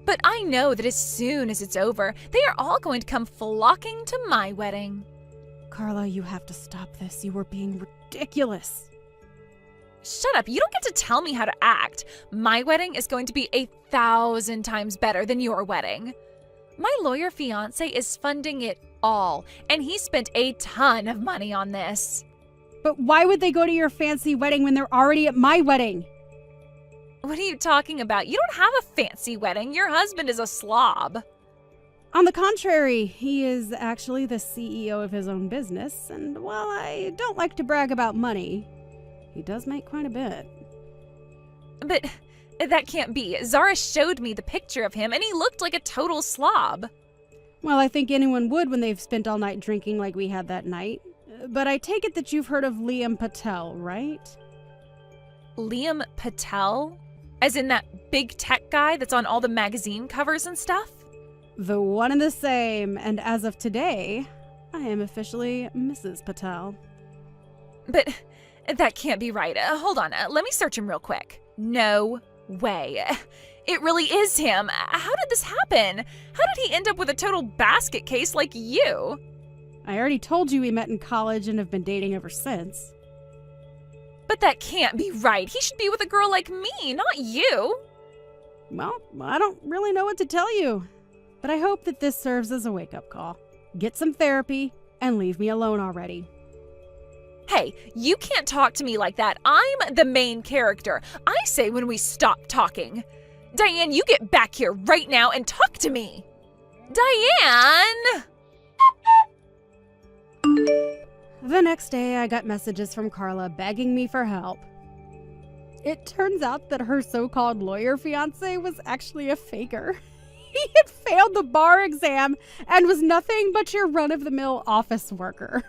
But I know that as soon as it's over, they are all going to come flocking to my wedding. Carla, you have to stop this. You were being ridiculous. Shut up, you don't get to tell me how to act. My wedding is going to be 1,000 times better than your wedding. My lawyer fiance is funding it all, and he spent a ton of money on this. But why would they go to your fancy wedding when they're already at my wedding? What are you talking about? You don't have a fancy wedding. Your husband is a slob. On the contrary, he is actually the CEO of his own business, and while I don't like to brag about money, he does make quite a bit. But that can't be. Zara showed me the picture of him, and he looked like a total slob. Well, I think anyone would when they've spent all night drinking like we had that night. But I take it that you've heard of Liam Patel, right? Liam Patel? As in that big tech guy that's on all the magazine covers and stuff? The one and the same, and as of today, I am officially Mrs. Patel. But that can't be right. Hold on, let me search him real quick. No way. It really is him. How did this happen? How did he end up with a total basket case like you? I already told you we met in college and have been dating ever since. But that can't be right. He should be with a girl like me, not you. Well, I don't really know what to tell you. But I hope that this serves as a wake-up call. Get some therapy and leave me alone already. Hey, you can't talk to me like that. I'm the main character. I say when we stop talking. Diane, you get back here right now and talk to me. Diane! The next day, I got messages from Carla begging me for help. It turns out that her so-called lawyer fiance was actually a faker. He had failed the bar exam and was nothing but your run-of-the-mill office worker.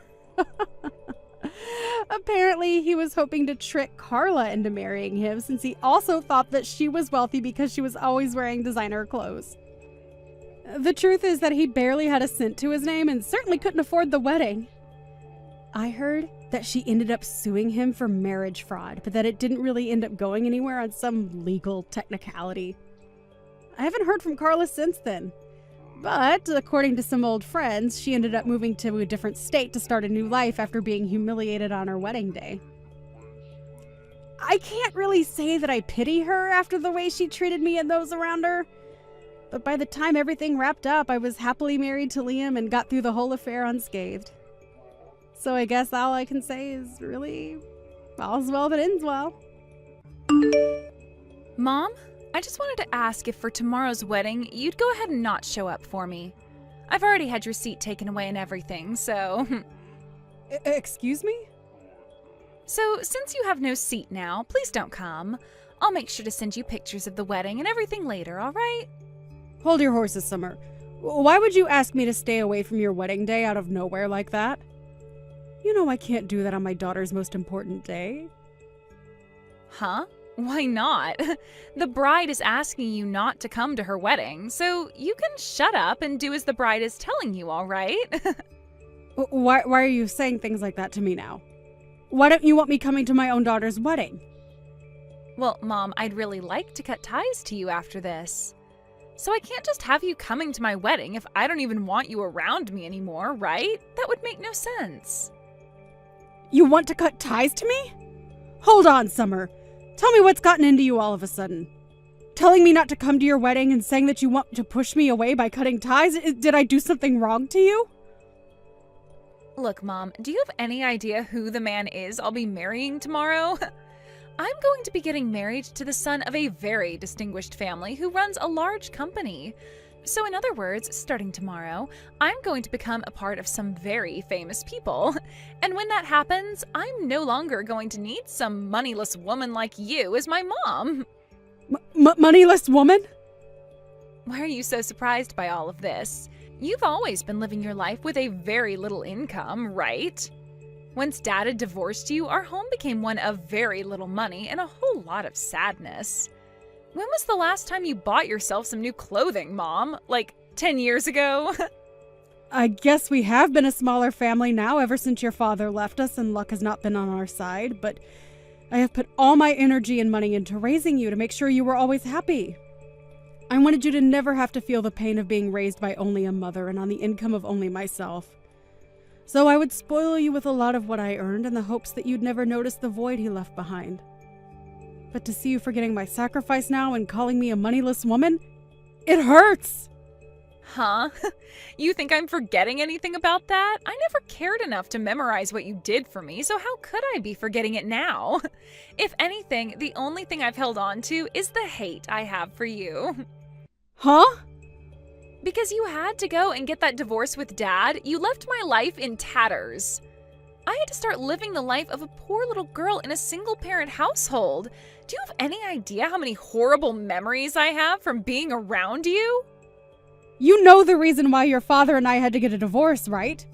Apparently, he was hoping to trick Carla into marrying him since he also thought that she was wealthy because she was always wearing designer clothes. The truth is that he barely had a cent to his name and certainly couldn't afford the wedding. I heard that she ended up suing him for marriage fraud, but that it didn't really end up going anywhere on some legal technicality. I haven't heard from Carla since then. But, according to some old friends, she ended up moving to a different state to start a new life after being humiliated on her wedding day. I can't really say that I pity her after the way she treated me and those around her. But by the time everything wrapped up, I was happily married to Liam and got through the whole affair unscathed. So I guess all I can say is really, all's well that ends well. Mom, I just wanted to ask if for tomorrow's wedding, you'd go ahead and not show up for me. I've already had your seat taken away and everything, so... Excuse me? So, since you have no seat now, please don't come. I'll make sure to send you pictures of the wedding and everything later, all right? Hold your horses, Summer. Why would you ask me to stay away from your wedding day out of nowhere like that? You know I can't do that on my daughter's most important day. Huh? Why not? The bride is asking you not to come to her wedding, so you can shut up and do as the bride is telling you, all right? Why are you saying things like that to me now? Why don't you want me coming to my own daughter's wedding? Well, Mom, I'd really like to cut ties to you after this. So I can't just have you coming to my wedding if I don't even want you around me anymore, right? That would make no sense. You want to cut ties to me? Hold on, Summer. Tell me what's gotten into you all of a sudden. Telling me not to come to your wedding and saying that you want to push me away by cutting ties? Did I do something wrong to you? Look, Mom, do you have any idea who the man is I'll be marrying tomorrow? I'm going to be getting married to the son of a very distinguished family who runs a large company. So in other words, starting tomorrow, I'm going to become a part of some very famous people. And when that happens, I'm no longer going to need some moneyless woman like you as my mom. Moneyless woman? Why are you so surprised by all of this? You've always been living your life with a very little income, right? Once Dad had divorced you, our home became one of very little money and a whole lot of sadness. When was the last time you bought yourself some new clothing, Mom? Like 10 years ago? I guess we have been a smaller family now ever since your father left us and luck has not been on our side, but I have put all my energy and money into raising you to make sure you were always happy. I wanted you to never have to feel the pain of being raised by only a mother and on the income of only myself. So I would spoil you with a lot of what I earned in the hopes that you'd never notice the void he left behind. But to see you forgetting my sacrifice now and calling me a moneyless woman, it hurts! Huh? You think I'm forgetting anything about that? I never cared enough to memorize what you did for me, so how could I be forgetting it now? If anything, the only thing I've held on to is the hate I have for you. Huh? Because you had to go and get that divorce with Dad, you left my life in tatters. I had to start living the life of a poor little girl in a single-parent household. Do you have any idea how many horrible memories I have from being around you? You know the reason why your father and I had to get a divorce, right?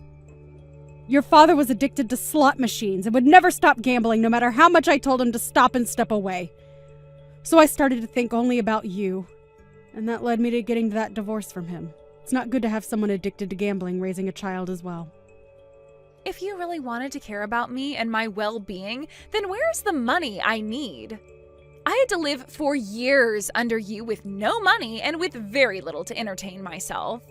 Your father was addicted to slot machines and would never stop gambling no matter how much I told him to stop and step away. So I started to think only about you. And that led me to getting that divorce from him. It's not good to have someone addicted to gambling raising a child as well. If you really wanted to care about me and my well-being, then where's the money I need? I had to live for years under you with no money and with very little to entertain myself.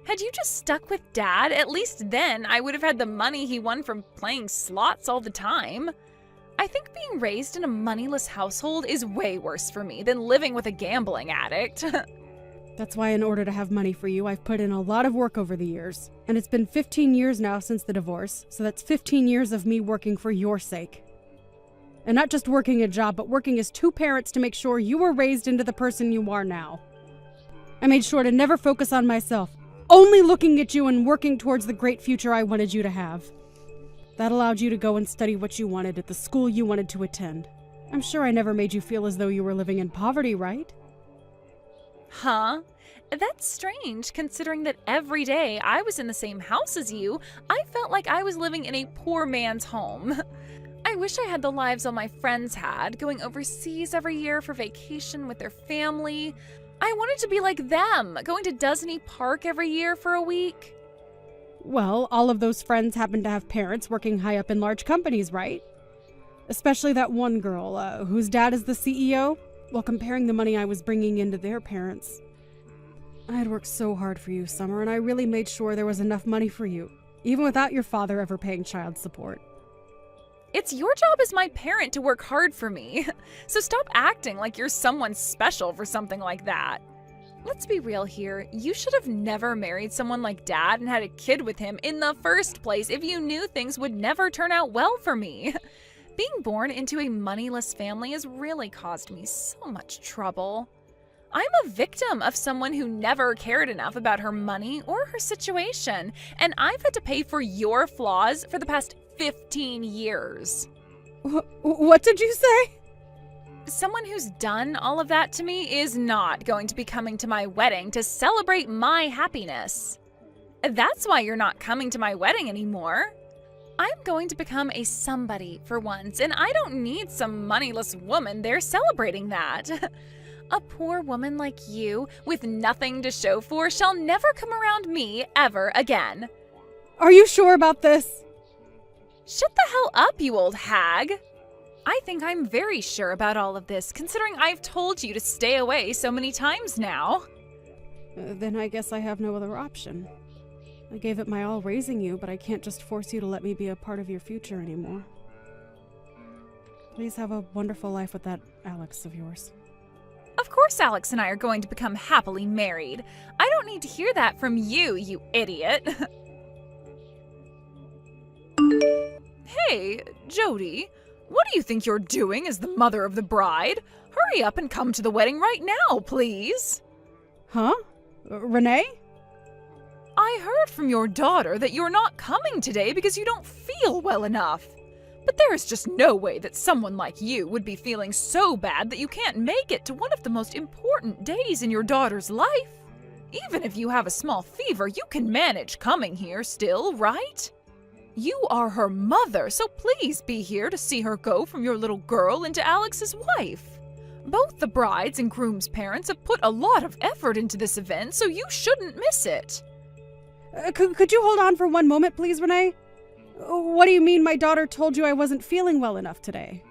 Had you just stuck with Dad, at least then I would have had the money he won from playing slots all the time. I think being raised in a moneyless household is way worse for me than living with a gambling addict. That's why in order to have money for you, I've put in a lot of work over the years. And it's been 15 years now since the divorce, so that's 15 years of me working for your sake. And not just working a job, but working as two parents to make sure you were raised into the person you are now. I made sure to never focus on myself, only looking at you and working towards the great future I wanted you to have. That allowed you to go and study what you wanted at the school you wanted to attend. I'm sure I never made you feel as though you were living in poverty, right? Huh? That's strange, considering that every day I was in the same house as you, I felt like I was living in a poor man's home. I wish I had the lives all my friends had, going overseas every year for vacation with their family. I wanted to be like them, going to Disney Park every year for a week. Well, all of those friends happen to have parents working high up in large companies, right? Especially that one girl, whose dad is the CEO. While comparing the money I was bringing in to their parents. I had worked so hard for you, Summer, and I really made sure there was enough money for you, even without your father ever paying child support. It's your job as my parent to work hard for me, so stop acting like you're someone special for something like that. Let's be real here, you should have never married someone like Dad and had a kid with him in the first place if you knew things would never turn out well for me. Being born into a moneyless family has really caused me so much trouble. I'm a victim of someone who never cared enough about her money or her situation, and I've had to pay for your flaws for the past 15 years. What did you say? Someone who's done all of that to me is not going to be coming to my wedding to celebrate my happiness. That's why you're not coming to my wedding anymore. I'm going to become a somebody for once, and I don't need some moneyless woman there celebrating that. A poor woman like you, with nothing to show for, shall never come around me ever again. Are you sure about this? Shut the hell up, you old hag. I think I'm very sure about all of this, considering I've told you to stay away so many times now. Then I guess I have no other option. I gave it my all raising you, but I can't just force you to let me be a part of your future anymore. Please have a wonderful life with that Alex of yours. Of course Alex and I are going to become happily married. I don't need to hear that from you, you idiot. Hey, Jody, what do you think you're doing as the mother of the bride? Hurry up and come to the wedding right now, please. Huh? Renee? I heard from your daughter that you're not coming today because you don't feel well enough. But there is just no way that someone like you would be feeling so bad that you can't make it to one of the most important days in your daughter's life. Even if you have a small fever, you can manage coming here still, right? You are her mother, so please be here to see her go from your little girl into Alex's wife. Both the bride's and groom's parents have put a lot of effort into this event, so you shouldn't miss it. Could you hold on for one moment, please, Renee? What do you mean my daughter told you I wasn't feeling well enough today?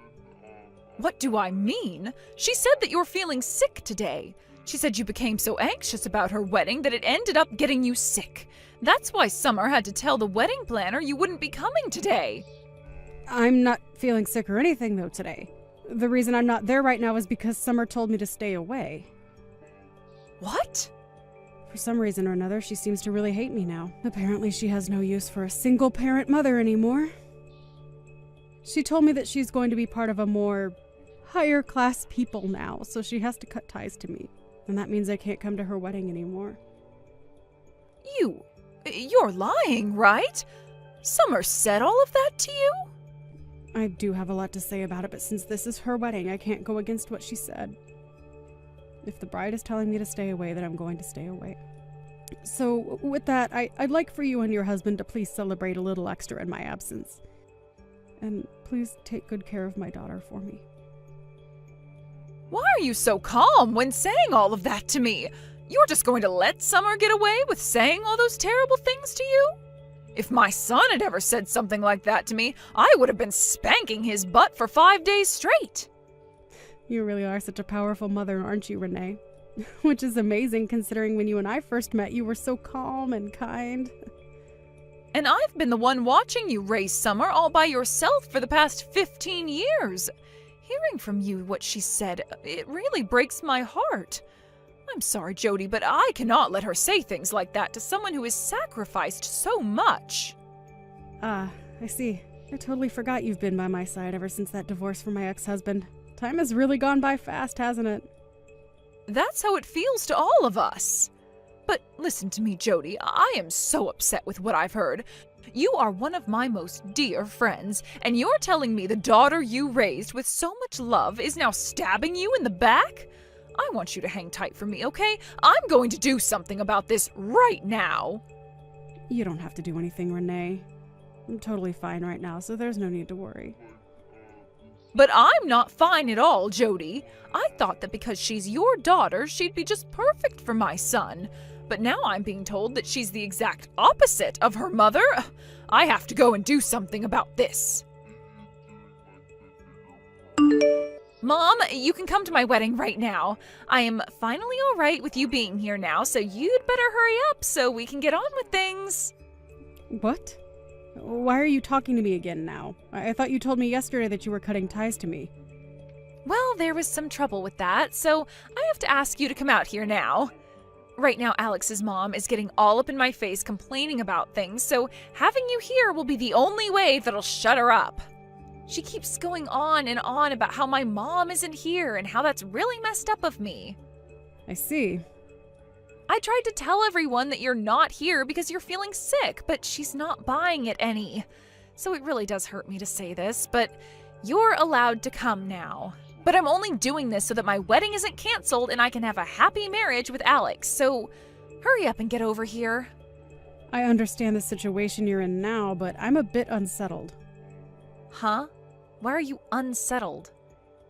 What do I mean? She said that you're feeling sick today. She said you became so anxious about her wedding that it ended up getting you sick. That's why Summer had to tell the wedding planner you wouldn't be coming today. I'm not feeling sick or anything, though, today. The reason I'm not there right now is because Summer told me to stay away. What? For some reason or another, she seems to really hate me now. Apparently, she has no use for a single-parent mother anymore. She told me that she's going to be part of a more higher-class people now, so she has to cut ties to me. And that means I can't come to her wedding anymore. You're lying, right? Summer said all of that to you? I do have a lot to say about it, but since this is her wedding, I can't go against what she said. If the bride is telling me to stay away, then I'm going to stay away. So, with that, I'd like for you and your husband to please celebrate a little extra in my absence. And please take good care of my daughter for me. Why are you so calm when saying all of that to me? You're just going to let Summer get away with saying all those terrible things to you? If my son had ever said something like that to me, I would have been spanking his butt for 5 days straight. You really are such a powerful mother, aren't you, Renee? Which is amazing considering when you and I first met, you were so calm and kind. And I've been the one watching you raise Summer all by yourself for the past 15 years. Hearing from you what she said, it really breaks my heart. I'm sorry, Jody, but I cannot let her say things like that to someone who has sacrificed so much. Ah, I see. I totally forgot you've been by my side ever since that divorce from my ex-husband. Time has really gone by fast, hasn't it? That's how it feels to all of us. But listen to me, Jody. I am so upset with what I've heard. You are one of my most dear friends, and you're telling me the daughter you raised with so much love is now stabbing you in the back? I want you to hang tight for me, okay? I'm going to do something about this right now. You don't have to do anything, Renee. I'm totally fine right now, so there's no need to worry. But I'm not fine at all, Jody. I thought that because she's your daughter, she'd be just perfect for my son. But now I'm being told that she's the exact opposite of her mother. I have to go and do something about this. Mom, you can come to my wedding right now. I am finally all right with you being here now, so you'd better hurry up so we can get on with things. What? Why are you talking to me again now? I thought you told me yesterday that you were cutting ties to me. Well, there was some trouble with that, so I have to ask you to come out here now. Right now, Alex's mom is getting all up in my face complaining about things, so having you here will be the only way that'll shut her up. She keeps going on and on about how my mom isn't here and how that's really messed up of me. I see. I tried to tell everyone that you're not here because you're feeling sick, but she's not buying it any. So it really does hurt me to say this, but you're allowed to come now. But I'm only doing this so that my wedding isn't canceled and I can have a happy marriage with Alex, so hurry up and get over here. I understand the situation you're in now, but I'm a bit unsettled. Huh? Why are you unsettled?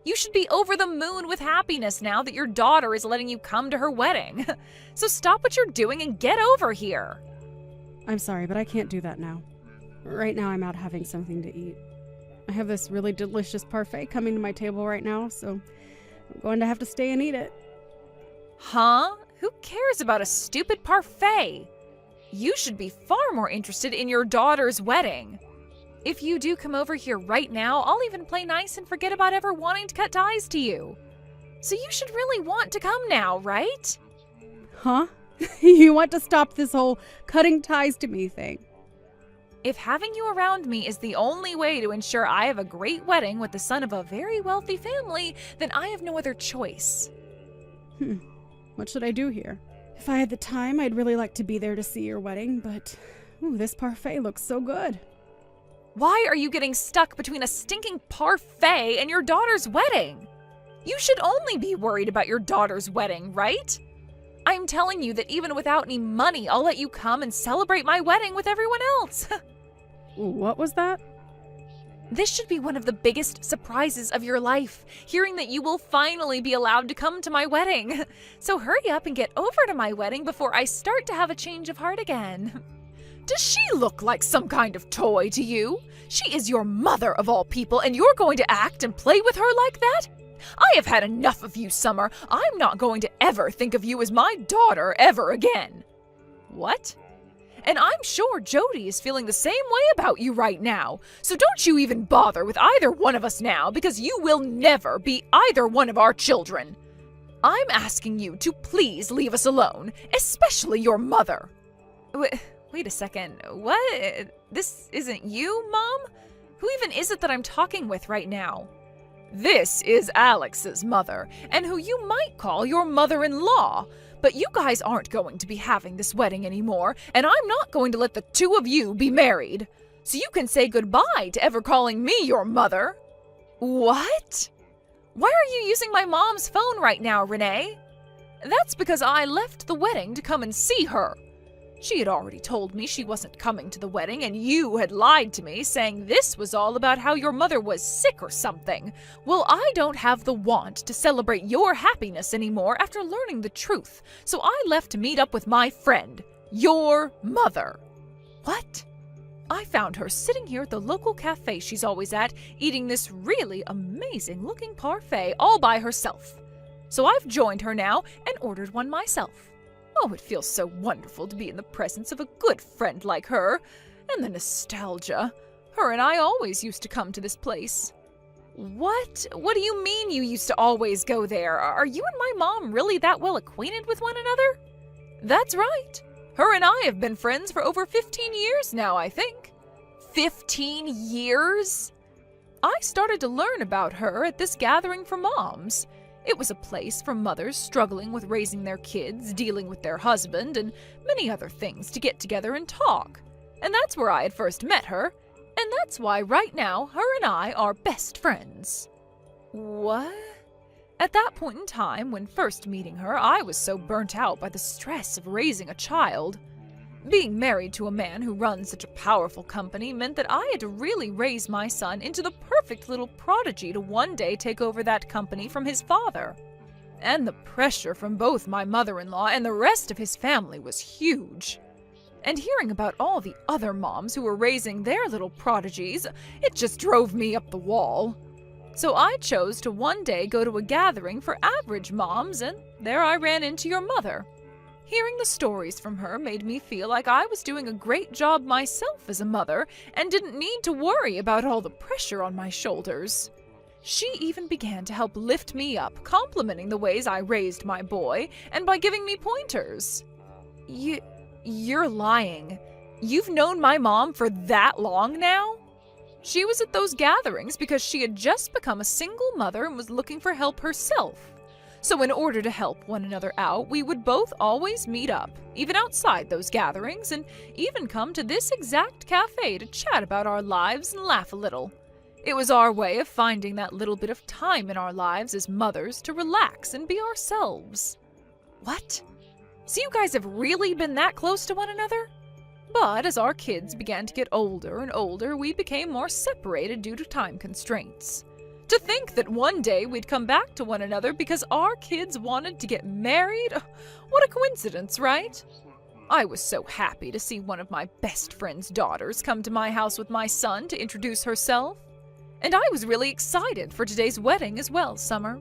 You should be over the moon with happiness now that your daughter is letting you come to her wedding. So stop what you're doing and get over here. I'm sorry, but I can't do that now. Right now I'm out having something to eat. I have this really delicious parfait coming to my table right now, so I'm going to have to stay and eat it. Huh? Who cares about a stupid parfait? You should be far more interested in your daughter's wedding. If you do come over here right now, I'll even play nice and forget about ever wanting to cut ties to you. So you should really want to come now, right? Huh? You want to stop this whole cutting ties to me thing? If having you around me is the only way to ensure I have a great wedding with the son of a very wealthy family, then I have no other choice. What should I do here? If I had the time, I'd really like to be there to see your wedding, but this parfait looks so good. Why are you getting stuck between a stinking parfait and your daughter's wedding? You should only be worried about your daughter's wedding, right? I'm telling you that even without any money, I'll let you come and celebrate my wedding with everyone else. What was that? This should be one of the biggest surprises of your life, hearing that you will finally be allowed to come to my wedding. So hurry up and get over to my wedding before I start to have a change of heart again. Does she look like some kind of toy to you? She is your mother of all people, and you're going to act and play with her like that? I have had enough of you, Summer. I'm not going to ever think of you as my daughter ever again. What? And I'm sure Jody is feeling the same way about you right now. So don't you even bother with either one of us now, because you will never be either one of our children. I'm asking you to please leave us alone, especially your mother. Wait a second. What? This isn't you, Mom? Who even is it that I'm talking with right now? This is Alex's mother, and who you might call your mother-in-law. But you guys aren't going to be having this wedding anymore, and I'm not going to let the two of you be married. So you can say goodbye to ever calling me your mother. What? Why are you using my mom's phone right now, Renee? That's because I left the wedding to come and see her. She had already told me she wasn't coming to the wedding, and you had lied to me, saying this was all about how your mother was sick or something. Well, I don't have the want to celebrate your happiness anymore after learning the truth, so I left to meet up with my friend, your mother. What? I found her sitting here at the local cafe she's always at, eating this really amazing-looking parfait all by herself. So I've joined her now and ordered one myself. Oh, it feels so wonderful to be in the presence of a good friend like her. And the nostalgia. Her and I always used to come to this place. What? What do you mean you used to always go there? Are you and my mom really that well acquainted with one another? That's right. Her and I have been friends for over 15 years now, I think. 15 years? I started to learn about her at this gathering for moms. It was a place for mothers struggling with raising their kids, dealing with their husband, and many other things to get together and talk. And that's where I had first met her, and that's why right now her and I are best friends. What? At that point in time, when first meeting her, I was so burnt out by the stress of raising a child. Being married to a man who runs such a powerful company meant that I had to really raise my son into the perfect little prodigy to one day take over that company from his father. And the pressure from both my mother-in-law and the rest of his family was huge. And hearing about all the other moms who were raising their little prodigies, it just drove me up the wall. So I chose to one day go to a gathering for average moms, and there I ran into your mother. Hearing the stories from her made me feel like I was doing a great job myself as a mother and didn't need to worry about all the pressure on my shoulders. She even began to help lift me up, complimenting the ways I raised my boy and by giving me pointers. You're lying. You've known my mom for that long now? She was at those gatherings because she had just become a single mother and was looking for help herself. So in order to help one another out, we would both always meet up, even outside those gatherings, and even come to this exact cafe to chat about our lives and laugh a little. It was our way of finding that little bit of time in our lives as mothers to relax and be ourselves. What? So you guys have really been that close to one another? But as our kids began to get older and older, we became more separated due to time constraints. To think that one day we'd come back to one another because our kids wanted to get married? What a coincidence, right? I was so happy to see one of my best friend's daughters come to my house with my son to introduce herself. And I was really excited for today's wedding as well, Summer.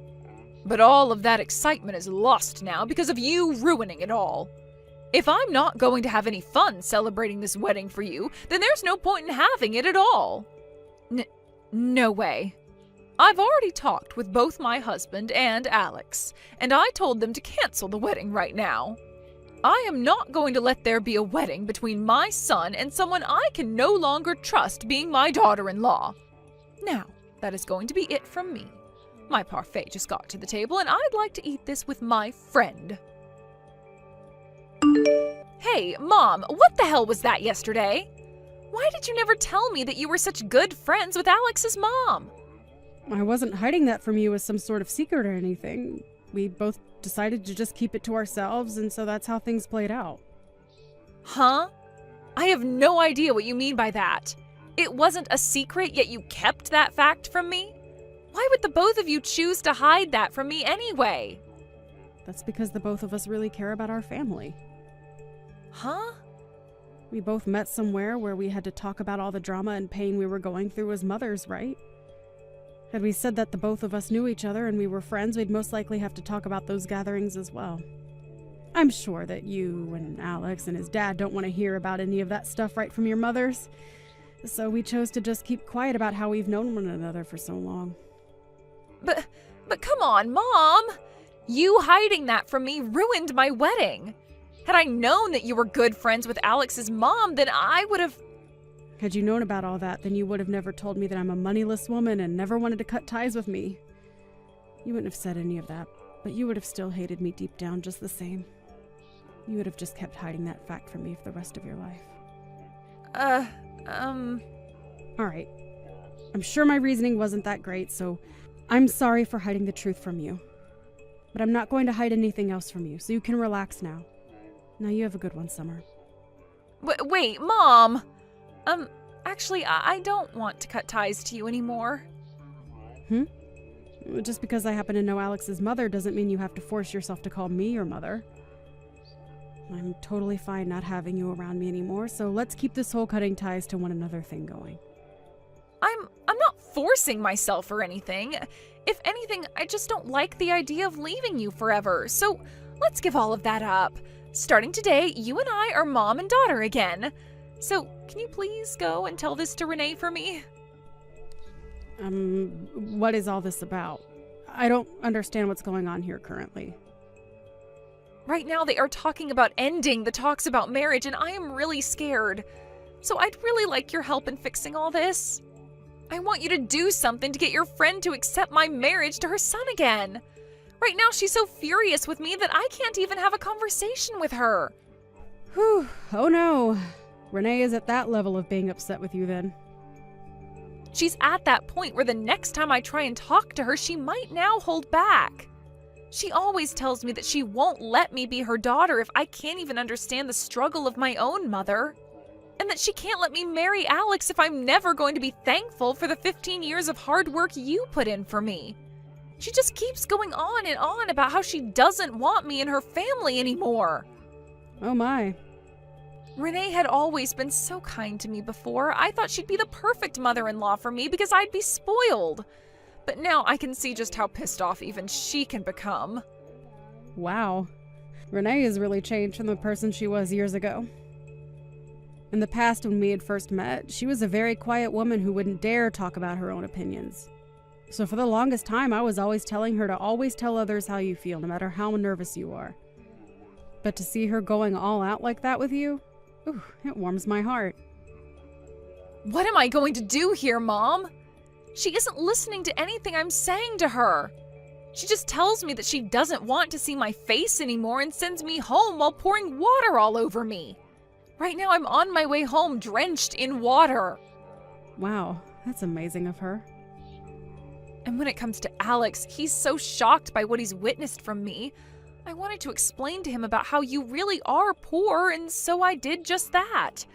But all of that excitement is lost now because of you ruining it all. If I'm not going to have any fun celebrating this wedding for you, then there's no point in having it at all. No way. I've already talked with both my husband and Alex, and I told them to cancel the wedding right now. I am not going to let there be a wedding between my son and someone I can no longer trust being my daughter-in-law. Now, that is going to be it from me. My parfait just got to the table, and I'd like to eat this with my friend. Hey, Mom, what the hell was that yesterday? Why did you never tell me that you were such good friends with Alex's mom? I wasn't hiding that from you as some sort of secret or anything. We both decided to just keep it to ourselves, and so that's how things played out. Huh? I have no idea what you mean by that. It wasn't a secret, yet you kept that fact from me? Why would the both of you choose to hide that from me anyway? That's because the both of us really care about our family. Huh? We both met somewhere where we had to talk about all the drama and pain we were going through as mothers, right? Had we said that the both of us knew each other and we were friends, we'd most likely have to talk about those gatherings as well. I'm sure that you and Alex and his dad don't want to hear about any of that stuff right from your mothers. So we chose to just keep quiet about how we've known one another for so long. But come on, Mom! You hiding that from me ruined my wedding. Had I known that you were good friends with Alex's mom, then I would have... Had you known about all that, then you would have never told me that I'm a moneyless woman and never wanted to cut ties with me. You wouldn't have said any of that, but you would have still hated me deep down just the same. You would have just kept hiding that fact from me for the rest of your life. Alright. I'm sure my reasoning wasn't that great, so I'm sorry for hiding the truth from you. But I'm not going to hide anything else from you, so you can relax now. Now you have a good one, Summer. Wait, Mom! Actually, I don't want to cut ties to you anymore. Just because I happen to know Alex's mother doesn't mean you have to force yourself to call me your mother. I'm totally fine not having you around me anymore, so let's keep this whole cutting ties to one another thing going. I'm not forcing myself or anything. If anything, I just don't like the idea of leaving you forever, so let's give all of that up. Starting today, you and I are mom and daughter again. So, can you please go and tell this to Renee for me? What is all this about? I don't understand what's going on here currently. Right now, they are talking about ending the talks about marriage, and I am really scared. So I'd really like your help in fixing all this. I want you to do something to get your friend to accept my marriage to her son again. Right now, she's so furious with me that I can't even have a conversation with her. Whew, oh no. Renee is at that level of being upset with you then. She's at that point where the next time I try and talk to her, she might now hold back. She always tells me that she won't let me be her daughter if I can't even understand the struggle of my own mother. And that she can't let me marry Alex if I'm never going to be thankful for the 15 years of hard work you put in for me. She just keeps going on and on about how she doesn't want me in her family anymore. Oh my. Renee had always been so kind to me before. I thought she'd be the perfect mother-in-law for me because I'd be spoiled. But now I can see just how pissed off even she can become. Wow. Renee has really changed from the person she was years ago. In the past, when we had first met, she was a very quiet woman who wouldn't dare talk about her own opinions. So for the longest time, I was always telling her to always tell others how you feel, no matter how nervous you are. But to see her going all out like that with you, ooh, it warms my heart. What am I going to do here, Mom? She isn't listening to anything I'm saying to her. She just tells me that she doesn't want to see my face anymore and sends me home while pouring water all over me. Right now I'm on my way home drenched in water. Wow, that's amazing of her. And when it comes to Alex, he's so shocked by what he's witnessed from me. I wanted to explain to him about how you really are poor, and so I did just that.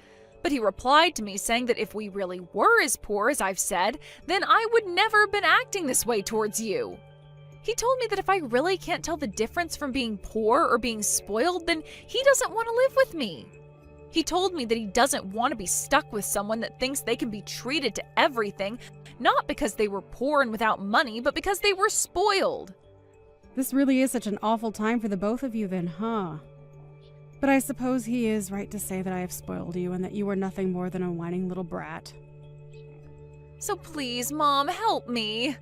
But he replied to me saying that if we really were as poor as I've said, then I would never have been acting this way towards you. He told me that if I really can't tell the difference from being poor or being spoiled, then he doesn't want to live with me. He told me that he doesn't want to be stuck with someone that thinks they can be treated to everything, not because they were poor and without money, but because they were spoiled. This really is such an awful time for the both of you then, huh? But I suppose he is right to say that I have spoiled you and that you are nothing more than a whining little brat. So please, Mom, help me.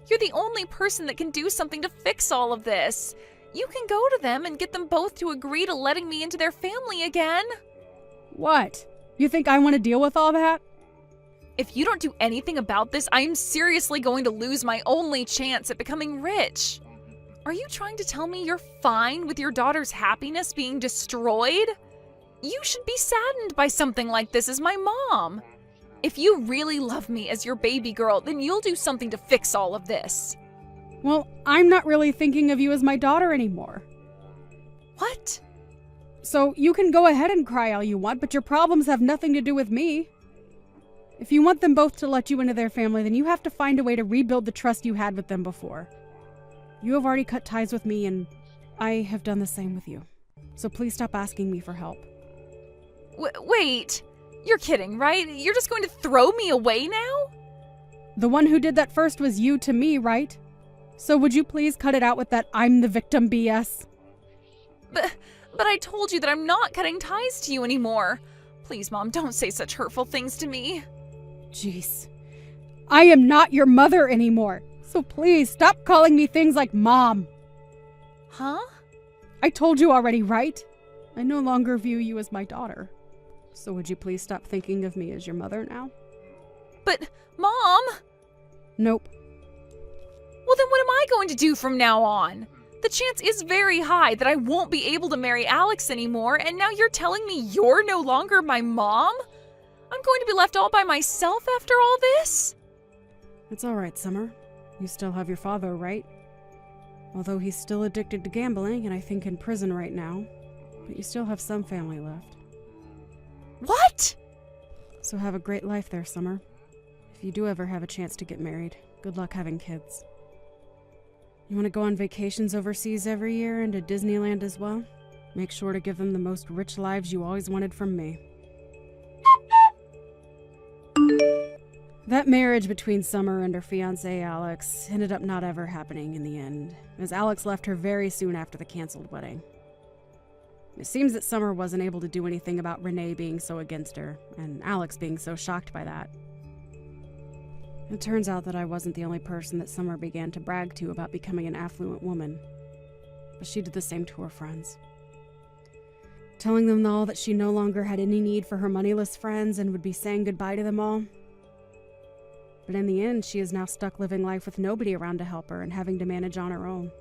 You're the only person that can do something to fix all of this. You can go to them and get them both to agree to letting me into their family again. What? You think I want to deal with all that? If you don't do anything about this, I am seriously going to lose my only chance at becoming rich. Are you trying to tell me you're fine with your daughter's happiness being destroyed? You should be saddened by something like this as my mom. If you really love me as your baby girl, then you'll do something to fix all of this. Well, I'm not really thinking of you as my daughter anymore. What? So you can go ahead and cry all you want, but your problems have nothing to do with me. If you want them both to let you into their family, then you have to find a way to rebuild the trust you had with them before. You have already cut ties with me, and I have done the same with you. So please stop asking me for help. Wait, you're kidding, right? You're just going to throw me away now? The one who did that first was you to me, right? So would you please cut it out with that I'm the victim BS? But I told you that I'm not cutting ties to you anymore. Please, Mom, don't say such hurtful things to me. Jeez. I am not your mother anymore. So please stop calling me things like Mom. Huh? I told you already, right? I no longer view you as my daughter. So would you please stop thinking of me as your mother now? But, Mom! Nope. Well, then what am I going to do from now on? The chance is very high that I won't be able to marry Alex anymore, and now you're telling me you're no longer my mom? I'm going to be left all by myself after all this? It's all right, Summer. You still have your father, right? Although he's still addicted to gambling and I think in prison right now. But you still have some family left. What? So have a great life there, Summer. If you do ever have a chance to get married, good luck having kids. You want to go on vacations overseas every year and to Disneyland as well? Make sure to give them the most rich lives you always wanted from me. That marriage between Summer and her fiancé Alex ended up not ever happening in the end, as Alex left her very soon after the canceled wedding. It seems that Summer wasn't able to do anything about Renee being so against her, and Alex being so shocked by that. It turns out that I wasn't the only person that Summer began to brag to about becoming an affluent woman, but she did the same to her friends. Telling them all that she no longer had any need for her moneyless friends and would be saying goodbye to them all. But in the end, she is now stuck living life with nobody around to help her and having to manage on her own.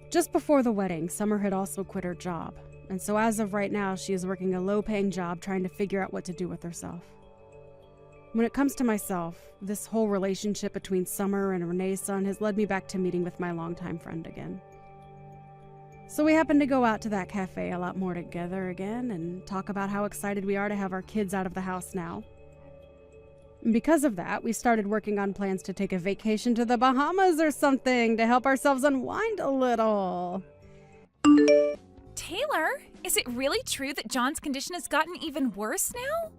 Just before the wedding, Summer had also quit her job, and so as of right now, she is working a low-paying job trying to figure out what to do with herself. When it comes to myself, this whole relationship between Summer and Renee's son has led me back to meeting with my longtime friend again. So we happened to go out to that cafe a lot more together again and talk about how excited we are to have our kids out of the house now. Because of that, we started working on plans to take a vacation to the Bahamas or something to help ourselves unwind a little. Taylor, is it really true that John's condition has gotten even worse now?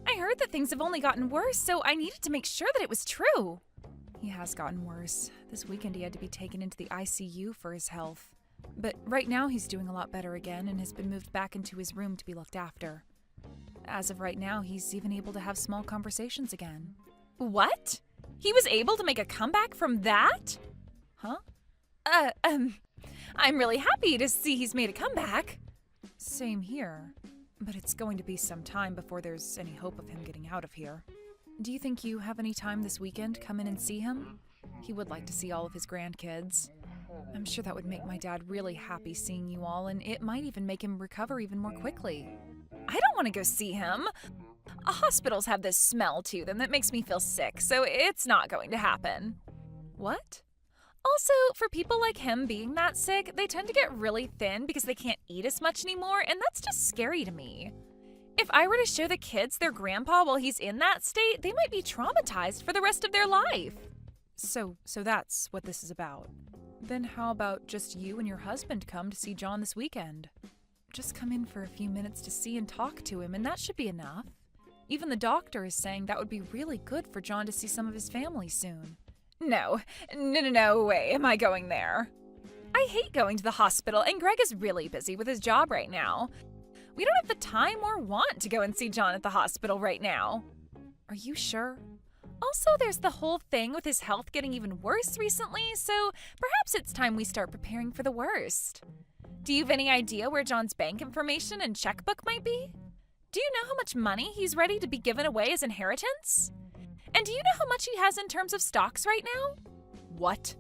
I heard that things have only gotten worse, so I needed to make sure that it was true. He has gotten worse. This weekend he had to be taken into the ICU for his health. But right now he's doing a lot better again and has been moved back into his room to be looked after. As of right now, he's even able to have small conversations again. What? He was able to make a comeback from that? Huh? I'm really happy to see he's made a comeback. Same here. But it's going to be some time before there's any hope of him getting out of here. Do you think you have any time this weekend to come in and see him? He would like to see all of his grandkids. I'm sure that would make my dad really happy seeing you all, and it might even make him recover even more quickly. I don't want to go see him. Hospitals have this smell to them that makes me feel sick, so it's not going to happen. What? Also, for people like him being that sick, they tend to get really thin because they can't eat as much anymore, and that's just scary to me. If I were to show the kids their grandpa while he's in that state, they might be traumatized for the rest of their life. So that's what this is about. Then how about just you and your husband come to see John this weekend? Just come in for a few minutes to see and talk to him, and that should be enough. Even the doctor is saying that would be really good for John to see some of his family soon. No way am I going there. I hate going to the hospital, and Greg is really busy with his job right now. We don't have the time or want to go and see John at the hospital right now. Are you sure? Also, there's the whole thing with his health getting even worse recently, so perhaps it's time we start preparing for the worst. Do you have any idea where John's bank information and checkbook might be? Do you know how much money he's ready to be given away as inheritance? And do you know how much he has in terms of stocks right now? What?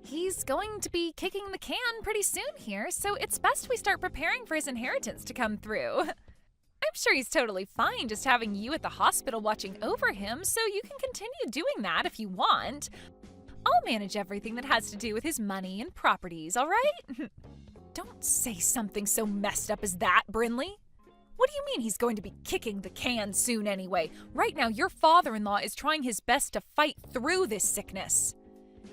He's going to be kicking the can pretty soon here, so it's best we start preparing for his inheritance to come through. I'm sure he's totally fine just having you at the hospital watching over him, so you can continue doing that if you want. I'll manage everything that has to do with his money and properties, all right? Don't say something so messed up as that, Brinley. What do you mean he's going to be kicking the can soon anyway? Right now, your father-in-law is trying his best to fight through this sickness.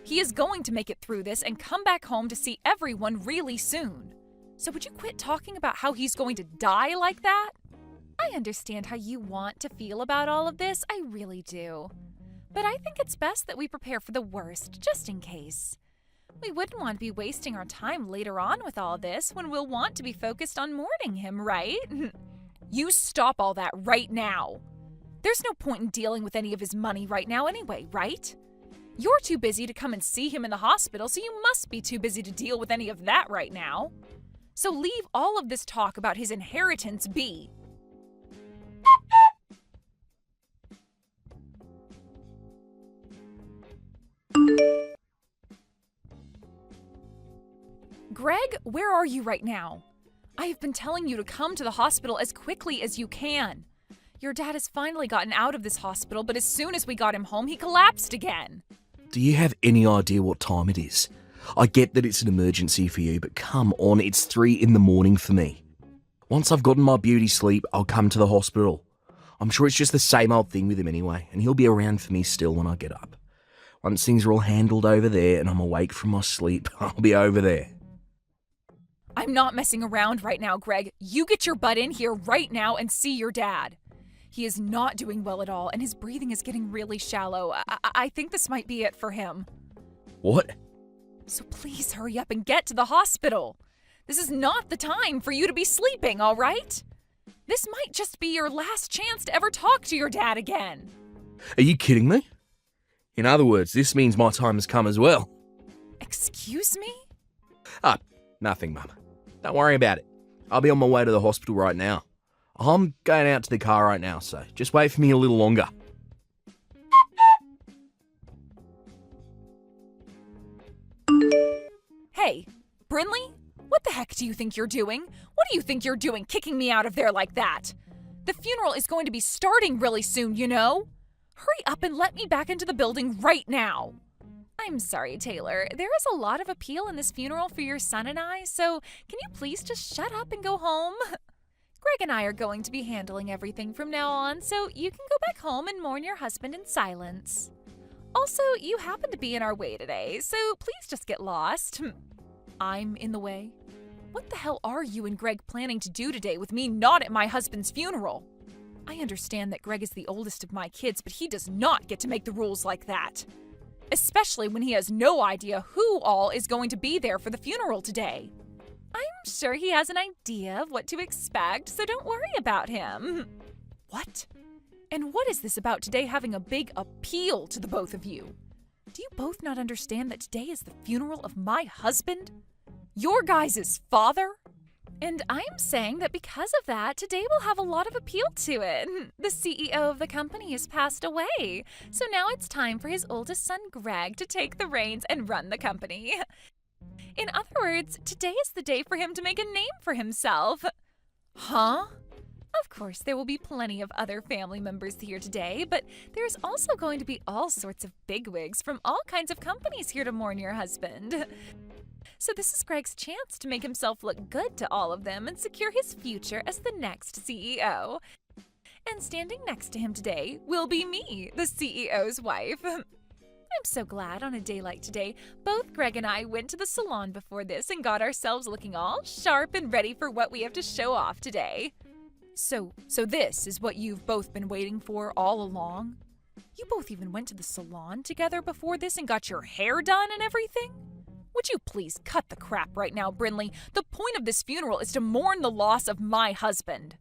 He is going to make it through this and come back home to see everyone really soon. So would you quit talking about how he's going to die like that? I understand how you want to feel about all of this, I really do. But I think it's best that we prepare for the worst, just in case. We wouldn't want to be wasting our time later on with all this when we'll want to be focused on mourning him, right? You stop all that right now. There's no point in dealing with any of his money right now anyway, right? You're too busy to come and see him in the hospital, so you must be too busy to deal with any of that right now. So leave all of this talk about his inheritance be. Greg, where are you right now? I have been telling you to come to the hospital as quickly as you can. Your dad has finally gotten out of this hospital, but as soon as we got him home, he collapsed again. Do you have any idea what time it is? I get that it's an emergency for you, but come on, it's 3 in the morning for me. Once I've gotten my beauty sleep, I'll come to the hospital. I'm sure it's just the same old thing with him anyway, and he'll be around for me still when I get up. Once things are all handled over there and I'm awake from my sleep, I'll be over there. I'm not messing around right now, Greg. You get your butt in here right now and see your dad. He is not doing well at all, and his breathing is getting really shallow. I think this might be it for him. What? So please hurry up and get to the hospital. This is not the time for you to be sleeping, all right? This might just be your last chance to ever talk to your dad again. Are you kidding me? In other words, this means my time has come as well. Excuse me? Nothing, Mum. Don't worry about it. I'll be on my way to the hospital right now. I'm going out to the car right now, so just wait for me a little longer. Hey, Brinley, what the heck do you think you're doing? What do you think you're doing kicking me out of there like that? The funeral is going to be starting really soon, you know? Hurry up and let me back into the building right now. I'm sorry, Taylor. There is a lot of appeal in this funeral for your son and I, so can you please just shut up and go home? Greg and I are going to be handling everything from now on, so you can go back home and mourn your husband in silence. Also, you happen to be in our way today, so please just get lost. I'm in the way? What the hell are you and Greg planning to do today with me not at my husband's funeral? I understand that Greg is the oldest of my kids, but he does not get to make the rules like that. Especially when he has no idea who all is going to be there for the funeral today. I'm sure he has an idea of what to expect, so don't worry about him. What? And what is this about today having a big appeal to the both of you? Do you both not understand that today is the funeral of my husband? Your guys' father? And I'm saying that because of that, today will have a lot of appeal to it. The CEO of the company has passed away, so now it's time for his oldest son, Greg, to take the reins and run the company. In other words, today is the day for him to make a name for himself. Huh? Of course, there will be plenty of other family members here today, but there's also going to be all sorts of bigwigs from all kinds of companies here to mourn your husband. So this is Greg's chance to make himself look good to all of them and secure his future as the next CEO. And standing next to him today will be me, the CEO's wife. I'm so glad on a day like today, both Greg and I went to the salon before this and got ourselves looking all sharp and ready for what we have to show off today. So this is what you've both been waiting for all along? You both even went to the salon together before this and got your hair done and everything? Would you please cut the crap right now, Brinley? The point of this funeral is to mourn the loss of my husband.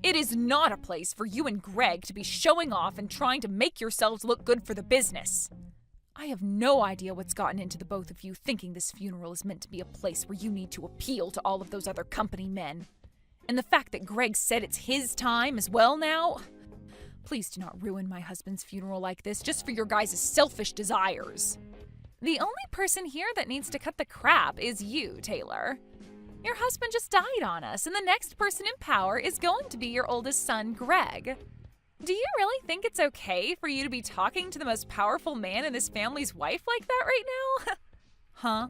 It is not a place for you and Greg to be showing off and trying to make yourselves look good for the business. I have no idea what's gotten into the both of you thinking this funeral is meant to be a place where you need to appeal to all of those other company men. And the fact that Greg said it's his time as well now? Please do not ruin my husband's funeral like this just for your guys' selfish desires. The only person here that needs to cut the crap is you, Taylor. Your husband just died on us, and the next person in power is going to be your oldest son, Greg. Do you really think it's okay for you to be talking to the most powerful man in this family's wife like that right now? Huh?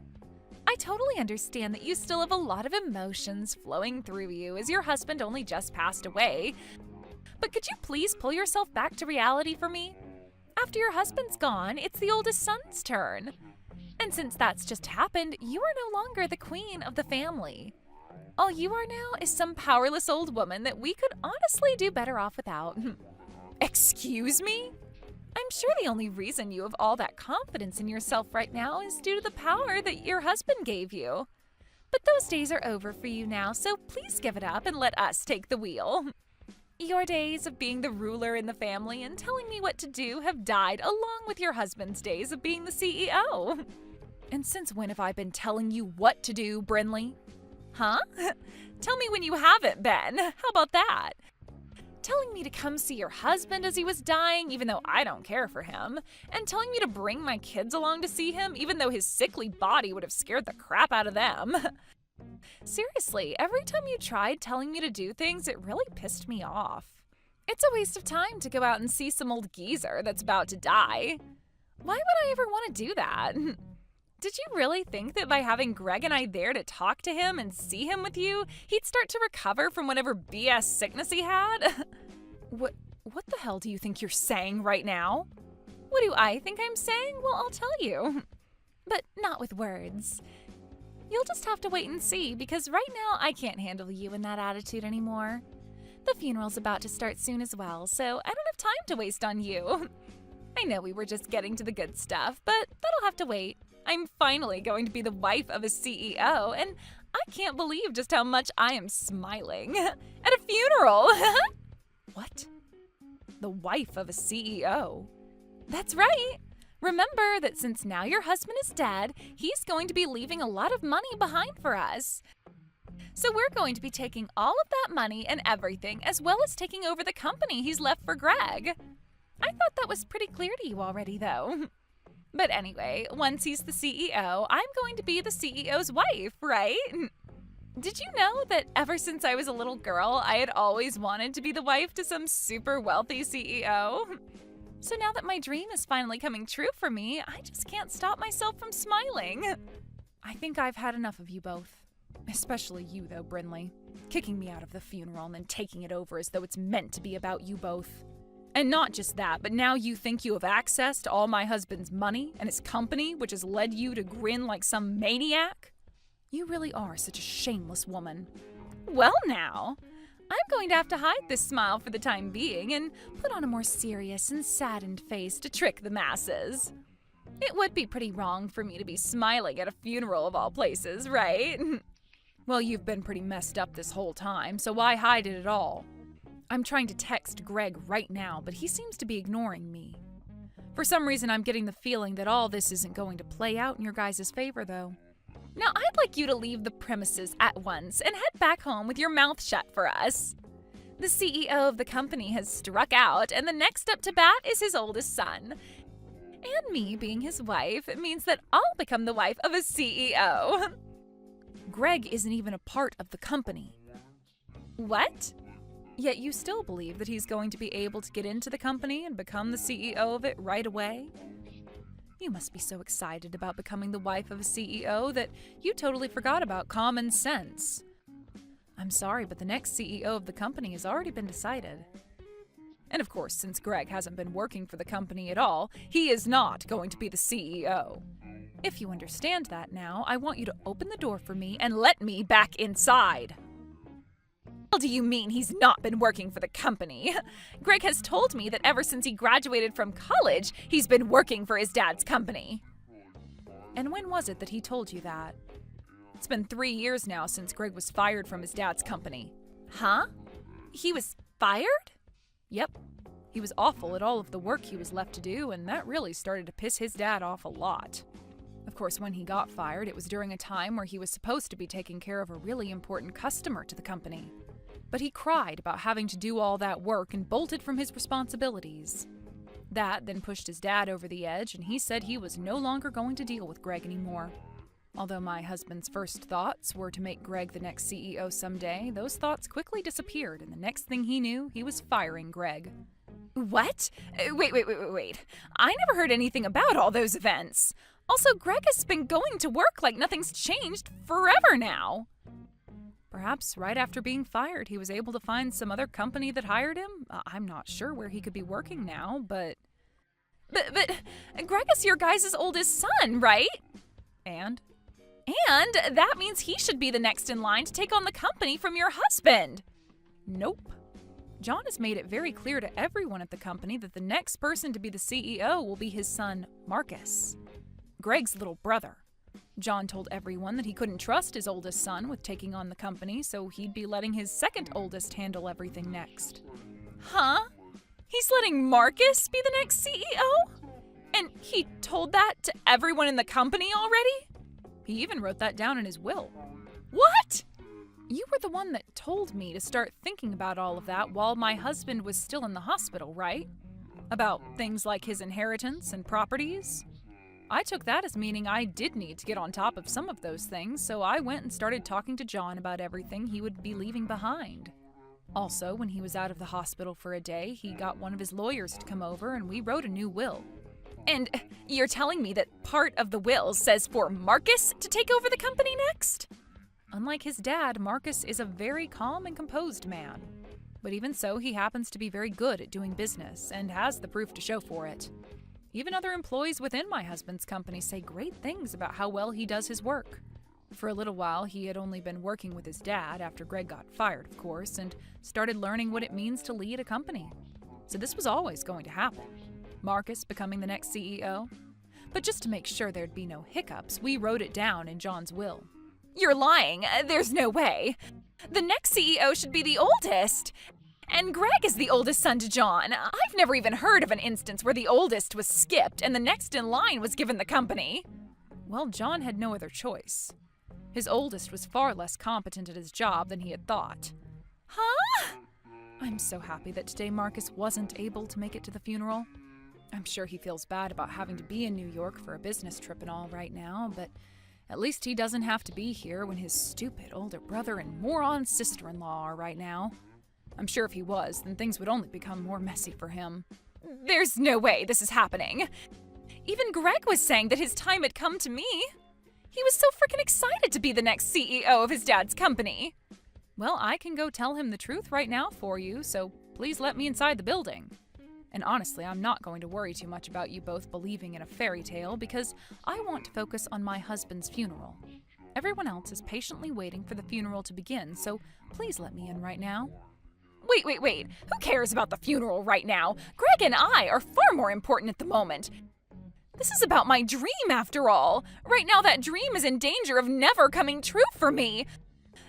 I totally understand that you still have a lot of emotions flowing through you as your husband only just passed away. But could you please pull yourself back to reality for me? After your husband's gone, it's the oldest son's turn. And since that's just happened, you are no longer the queen of the family. All you are now is some powerless old woman that we could honestly do better off without. Excuse me? I'm sure the only reason you have all that confidence in yourself right now is due to the power that your husband gave you. But those days are over for you now, so please give it up and let us take the wheel. Your days of being the ruler in the family and telling me what to do have died along with your husband's days of being the CEO. And since when have I been telling you what to do, Brinley? Huh? Tell me when you haven't been. How about that? Telling me to come see your husband as he was dying, even though I don't care for him, and telling me to bring my kids along to see him, even though his sickly body would have scared the crap out of them. Seriously, every time you tried telling me to do things, it really pissed me off. It's a waste of time to go out and see some old geezer that's about to die. Why would I ever want to do that? Did you really think that by having Greg and I there to talk to him and see him with you, he'd start to recover from whatever BS sickness he had? What the hell do you think you're saying right now? What do I think I'm saying? Well, I'll tell you. But not with words. You'll just have to wait and see, because right now I can't handle you in that attitude anymore. The funeral's about to start soon as well, so I don't have time to waste on you. I know we were just getting to the good stuff, but that'll have to wait. I'm finally going to be the wife of a CEO, and I can't believe just how much I am smiling at a funeral. What? The wife of a CEO? That's right. Remember that since now your husband is dead, he's going to be leaving a lot of money behind for us. So we're going to be taking all of that money and everything, as well as taking over the company he's left for Greg. I thought that was pretty clear to you already, though. But anyway, once he's the CEO, I'm going to be the CEO's wife, right? Did you know that ever since I was a little girl, I had always wanted to be the wife to some super wealthy CEO? So now that my dream is finally coming true for me, I just can't stop myself from smiling. I think I've had enough of you both. Especially you, though, Brinley. Kicking me out of the funeral and then taking it over as though it's meant to be about you both. And not just that, but now you think you have access to all my husband's money and his company, which has led you to grin like some maniac? You really are such a shameless woman. Well now, I'm going to have to hide this smile for the time being and put on a more serious and saddened face to trick the masses. It would be pretty wrong for me to be smiling at a funeral of all places, right? Well, you've been pretty messed up this whole time, so why hide it at all? I'm trying to text Greg right now, but he seems to be ignoring me. For some reason, I'm getting the feeling that all this isn't going to play out in your guys' favor, though. Now, I'd like you to leave the premises at once and head back home with your mouth shut for us. The CEO of the company has struck out, and the next up to bat is his oldest son. And me being his wife means that I'll become the wife of a CEO. Greg isn't even a part of the company. What? Yet you still believe that he's going to be able to get into the company and become the CEO of it right away? You must be so excited about becoming the wife of a CEO that you totally forgot about common sense. I'm sorry, but the next CEO of the company has already been decided. And of course, since Greg hasn't been working for the company at all, he is not going to be the CEO. If you understand that now, I want you to open the door for me and let me back inside. What do you mean he's not been working for the company? Greg has told me that ever since he graduated from college, he's been working for his dad's company. And when was it that he told you that? It's been 3 years now since Greg was fired from his dad's company. Huh? He was fired? Yep. He was awful at all of the work he was left to do, and that really started to piss his dad off a lot. Of course, when he got fired, it was during a time where he was supposed to be taking care of a really important customer to the company. But he cried about having to do all that work and bolted from his responsibilities. That then pushed his dad over the edge, and he said he was no longer going to deal with Greg anymore. Although my husband's first thoughts were to make Greg the next CEO someday, those thoughts quickly disappeared, and the next thing he knew, he was firing Greg. What? Wait. I never heard anything about all those events. Also, Greg has been going to work like nothing's changed forever now. Perhaps right after being fired, he was able to find some other company that hired him. I'm not sure where he could be working now, but Greg is your guys' oldest son, right? And that means he should be the next in line to take on the company from your husband. Nope. John has made it very clear to everyone at the company that the next person to be the CEO will be his son, Marcus, Greg's little brother. John told everyone that he couldn't trust his oldest son with taking on the company, so he'd be letting his second oldest handle everything next. Huh? He's letting Marcus be the next CEO? And he told that to everyone in the company already? He even wrote that down in his will. What? You were the one that told me to start thinking about all of that while my husband was still in the hospital, right? About things like his inheritance and properties? I took that as meaning I did need to get on top of some of those things, so I went and started talking to John about everything he would be leaving behind. Also, when he was out of the hospital for a day, he got one of his lawyers to come over and we wrote a new will. And you're telling me that part of the will says for Marcus to take over the company next? Unlike his dad, Marcus is a very calm and composed man. But even so, he happens to be very good at doing business and has the proof to show for it. Even other employees within my husband's company say great things about how well he does his work. For a little while, he had only been working with his dad after Greg got fired, of course, and started learning what it means to lead a company. So this was always going to happen. Marcus becoming the next CEO. But just to make sure there'd be no hiccups, we wrote it down in John's will. You're lying. There's no way. The next CEO should be the oldest. And Greg is the oldest son to John. I've never even heard of an instance where the oldest was skipped and the next in line was given the company. Well, John had no other choice. His oldest was far less competent at his job than he had thought. Huh? I'm so happy that today Marcus wasn't able to make it to the funeral. I'm sure he feels bad about having to be in New York for a business trip and all right now, but at least he doesn't have to be here when his stupid older brother and moron sister-in-law are right now. I'm sure if he was, then things would only become more messy for him. There's no way this is happening. Even Greg was saying that his time had come to me. He was so freaking excited to be the next CEO of his dad's company. Well, I can go tell him the truth right now for you, so please let me inside the building. And honestly, I'm not going to worry too much about you both believing in a fairy tale because I want to focus on my husband's funeral. Everyone else is patiently waiting for the funeral to begin, so please let me in right now. Wait. Who cares about the funeral right now? Greg and I are far more important at the moment. This is about my dream, after all. Right now, that dream is in danger of never coming true for me.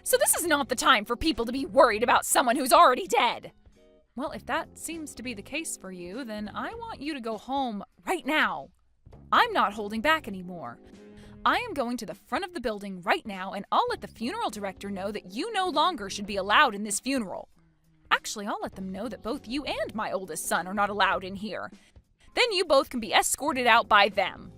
So this is not the time for people to be worried about someone who's already dead. Well, if that seems to be the case for you, then I want you to go home right now. I'm not holding back anymore. I am going to the front of the building right now, and I'll let the funeral director know that you no longer should be allowed in this funeral. Actually, I'll let them know that both you and my oldest son are not allowed in here. Then you both can be escorted out by them.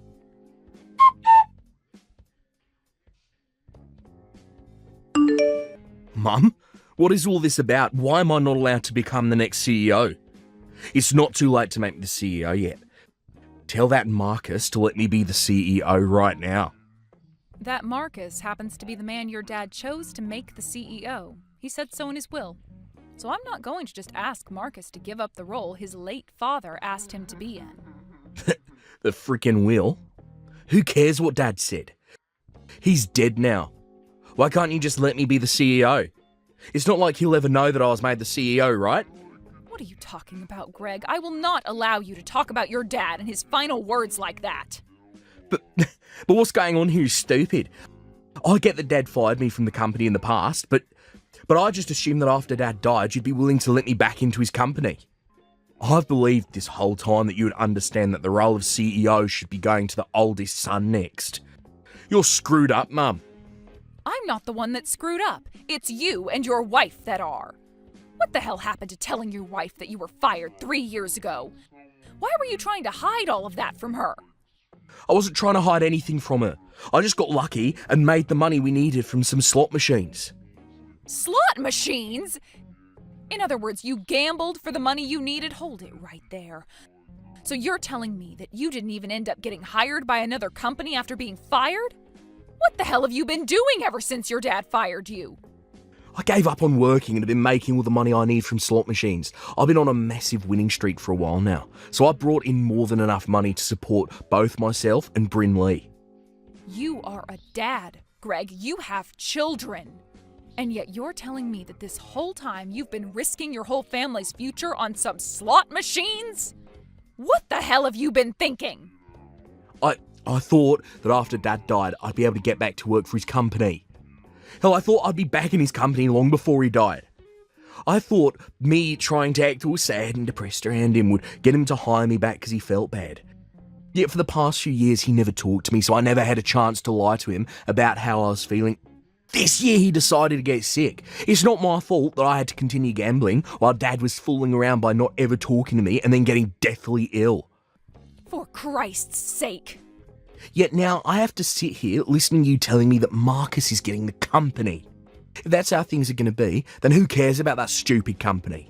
Mum, what is all this about? Why am I not allowed to become the next CEO? It's not too late to make me the CEO yet. Tell that Marcus to let me be the CEO right now. That Marcus happens to be the man your dad chose to make the CEO. He said so in his will. So I'm not going to just ask Marcus to give up the role his late father asked him to be in. The frickin' will? Who cares what Dad said? He's dead now. Why can't you just let me be the CEO? It's not like he'll ever know that I was made the CEO, right? What are you talking about, Greg? I will not allow you to talk about your dad and his final words like that. But what's going on here is stupid. I get that Dad fired me from the company in the past, but I just assumed that after Dad died, you'd be willing to let me back into his company. I've believed this whole time that you would understand that the role of CEO should be going to the oldest son next. You're screwed up, Mum. I'm not the one that's screwed up. It's you and your wife that are. What the hell happened to telling your wife that you were fired 3 years ago? Why were you trying to hide all of that from her? I wasn't trying to hide anything from her. I just got lucky and made the money we needed from some slot machines. Slot machines? In other words, you gambled for the money you needed? Hold it right there. So you're telling me that you didn't even end up getting hired by another company after being fired? What the hell have you been doing ever since your dad fired you? I gave up on working and have been making all the money I need from slot machines. I've been on a massive winning streak for a while now, so I brought in more than enough money to support both myself and Bryn Lee. You are a dad, Greg. You have children. And yet you're telling me that this whole time you've been risking your whole family's future on some slot machines? What the hell have you been thinking? I thought that after Dad died, I'd be able to get back to work for his company. Hell, I thought I'd be back in his company long before he died. I thought me trying to act all sad and depressed around him would get him to hire me back because he felt bad. Yet for the past few years, he never talked to me, so I never had a chance to lie to him about how I was feeling. This year, he decided to get sick. It's not my fault that I had to continue gambling while Dad was fooling around by not ever talking to me and then getting deathly ill. For Christ's sake. Yet now I have to sit here listening to you telling me that Marcus is getting the company. If that's how things are going to be, then who cares about that stupid company?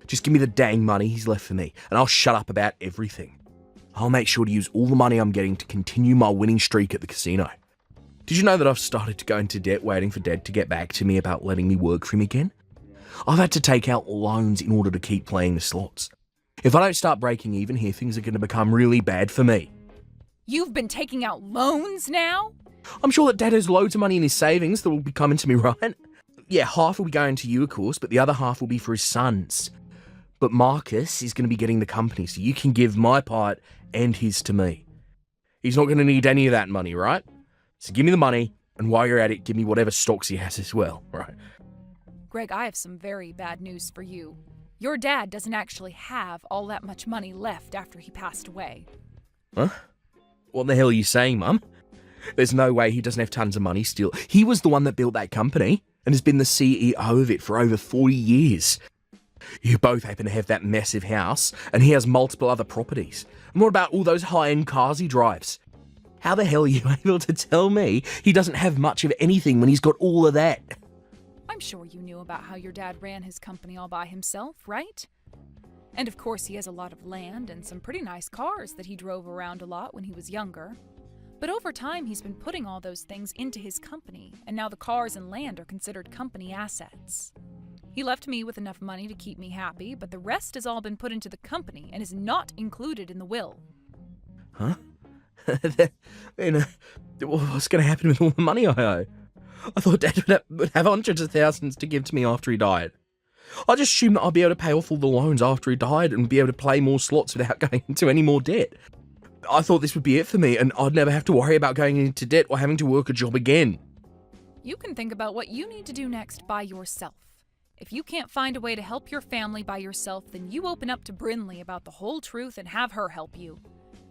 Just give me the dang money he's left for me, and I'll shut up about everything. I'll make sure to use all the money I'm getting to continue my winning streak at the casino. Did you know that I've started to go into debt waiting for Dad to get back to me about letting me work for him again? I've had to take out loans in order to keep playing the slots. If I don't start breaking even here, things are going to become really bad for me. You've been taking out loans now? I'm sure that Dad has loads of money in his savings that will be coming to me, right? Yeah, half will be going to you, of course, but the other half will be for his sons. But Marcus is going to be getting the company, so you can give my part and his to me. He's not going to need any of that money, right? So give me the money, and while you're at it, give me whatever stocks he has as well, right? Greg, I have some very bad news for you. Your dad doesn't actually have all that much money left after he passed away. Huh? What the hell are you saying, Mum? There's no way he doesn't have tons of money still. He was the one that built that company and has been the CEO of it for over 40 years. You both happen to have that massive house, and he has multiple other properties. And what about all those high-end cars he drives? How the hell are you able to tell me he doesn't have much of anything when he's got all of that? I'm sure you knew about how your dad ran his company all by himself, right? And of course he has a lot of land and some pretty nice cars that he drove around a lot when he was younger. But over time, he's been putting all those things into his company, and now the cars and land are considered company assets. He left me with enough money to keep me happy, but the rest has all been put into the company and is not included in the will. Huh? Then, what's going to happen with all the money I owe? I thought Dad would have hundreds of thousands to give to me after he died. I just assumed that I'd be able to pay off all the loans after he died and be able to play more slots without going into any more debt. I thought this would be it for me, and I'd never have to worry about going into debt or having to work a job again. You can think about what you need to do next by yourself. If you can't find a way to help your family by yourself, then you open up to Brinley about the whole truth and have her help you.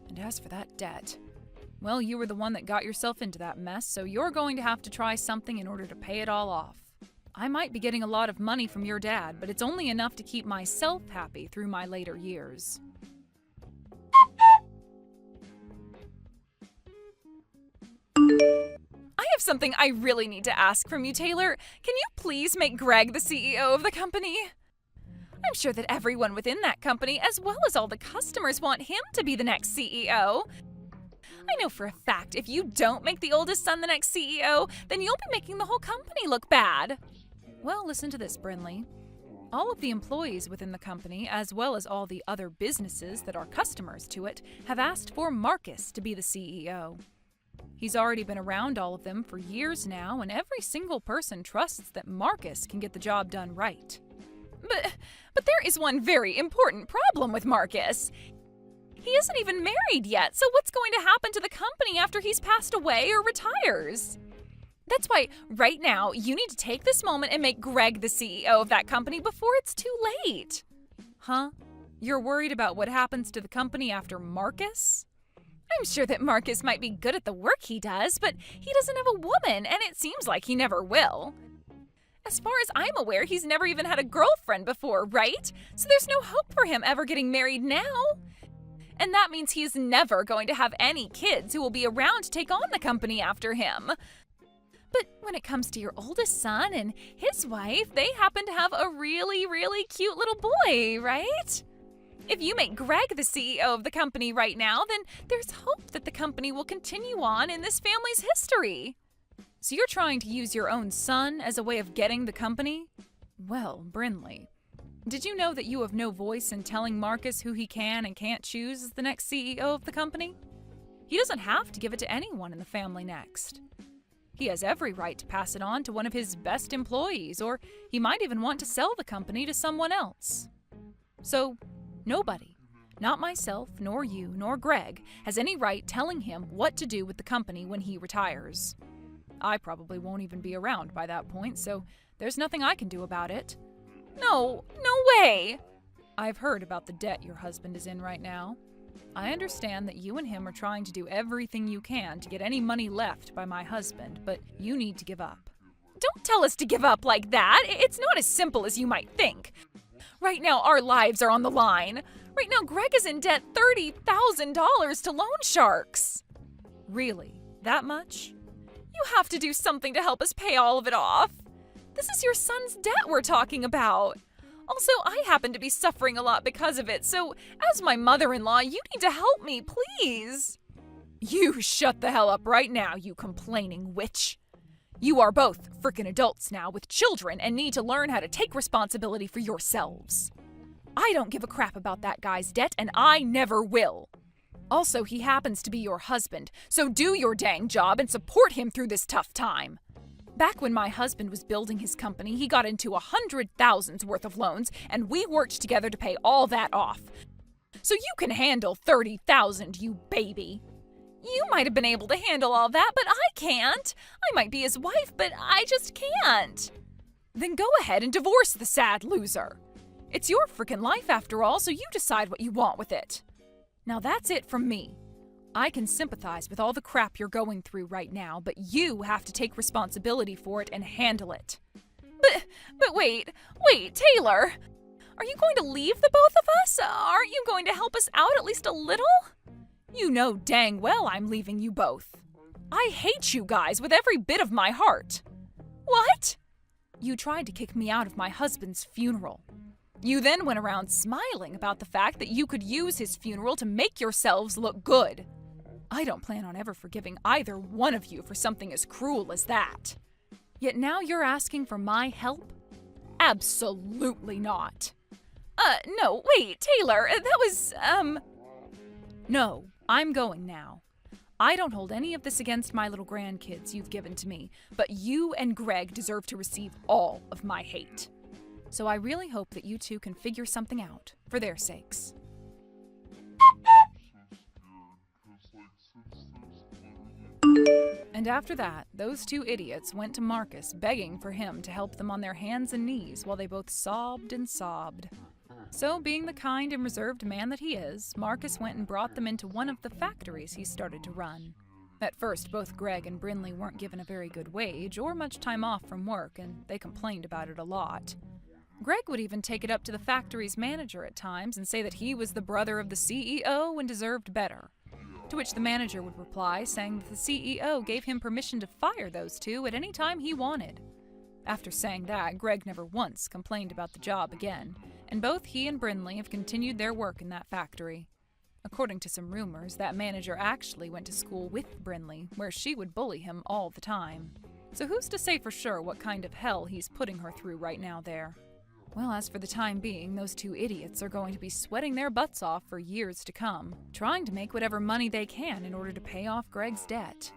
And as for that debt, well, you were the one that got yourself into that mess, so you're going to have to try something in order to pay it all off. I might be getting a lot of money from your dad, but it's only enough to keep myself happy through my later years. I have something I really need to ask from you, Taylor. Can you please make Greg the CEO of the company? I'm sure that everyone within that company, as well as all the customers, want him to be the next CEO. I know for a fact if you don't make the oldest son the next CEO, then you'll be making the whole company look bad. Well, listen to this, Brinley. All of the employees within the company, as well as all the other businesses that are customers to it, have asked for Marcus to be the CEO. He's already been around all of them for years now, and every single person trusts that Marcus can get the job done right. But there is one very important problem with Marcus. He isn't even married yet, so what's going to happen to the company after he's passed away or retires? That's why, right now, you need to take this moment and make Greg the CEO of that company before it's too late. Huh? You're worried about what happens to the company after Marcus? I'm sure that Marcus might be good at the work he does, but he doesn't have a woman, and it seems like he never will. As far as I'm aware, he's never even had a girlfriend before, right? So there's no hope for him ever getting married now. And that means he's never going to have any kids who will be around to take on the company after him. But when it comes to your oldest son and his wife, they happen to have a really, really cute little boy, right? If you make Greg the CEO of the company right now, then there's hope that the company will continue on in this family's history. So you're trying to use your own son as a way of getting the company? Well, Brinley, did you know that you have no voice in telling Marcus who he can and can't choose as the next CEO of the company? He doesn't have to give it to anyone in the family next. He has every right to pass it on to one of his best employees, or he might even want to sell the company to someone else. So, nobody, not myself, nor you, nor Greg, has any right telling him what to do with the company when he retires. I probably won't even be around by that point, so there's nothing I can do about it. No way! I've heard about the debt your husband is in right now. I understand that you and him are trying to do everything you can to get any money left by my husband, but you need to give up. Don't tell us to give up like that! It's not as simple as you might think. Right now, our lives are on the line. Right now, Greg is in debt $30,000 to loan sharks. Really? That much? You have to do something to help us pay all of it off. This is your son's debt we're talking about. Also, I happen to be suffering a lot because of it, so as my mother-in-law, you need to help me, please. You shut the hell up right now, you complaining witch. You are both frickin' adults now with children and need to learn how to take responsibility for yourselves. I don't give a crap about that guy's debt, and I never will. Also, he happens to be your husband, so do your dang job and support him through this tough time. Back when my husband was building his company, he got into $100,000 worth of loans, and we worked together to pay all that off. So you can handle $30,000, you baby. You might have been able to handle all that, but I can't. I might be his wife, but I just can't. Then go ahead and divorce the sad loser. It's your frickin' life after all, so you decide what you want with it. Now that's it from me. I can sympathize with all the crap you're going through right now, but you have to take responsibility for it and handle it. But wait, Taylor! Are you going to leave the both of us? Aren't you going to help us out at least a little? You know dang well I'm leaving you both. I hate you guys with every bit of my heart. What? You tried to kick me out of my husband's funeral. You then went around smiling about the fact that you could use his funeral to make yourselves look good. I don't plan on ever forgiving either one of you for something as cruel as that. Yet now you're asking for my help? Absolutely not. No, wait, Taylor, that was, No, I'm going now. I don't hold any of this against my little grandkids you've given to me, but you and Greg deserve to receive all of my hate. So I really hope that you two can figure something out, for their sakes. And after that, those two idiots went to Marcus begging for him to help them on their hands and knees while they both sobbed and sobbed. So, being the kind and reserved man that he is, Marcus went and brought them into one of the factories he started to run. At first, both Greg and Brinley weren't given a very good wage or much time off from work, and they complained about it a lot. Greg would even take it up to the factory's manager at times and say that he was the brother of the CEO and deserved better. To which the manager would reply saying that the CEO gave him permission to fire those two at any time he wanted. After saying that, Greg never once complained about the job again, and both he and Brinley have continued their work in that factory. According to some rumors, that manager actually went to school with Brinley, where she would bully him all the time. So who's to say for sure what kind of hell he's putting her through right now there? Well, as for the time being, those two idiots are going to be sweating their butts off for years to come, trying to make whatever money they can in order to pay off Greg's debt.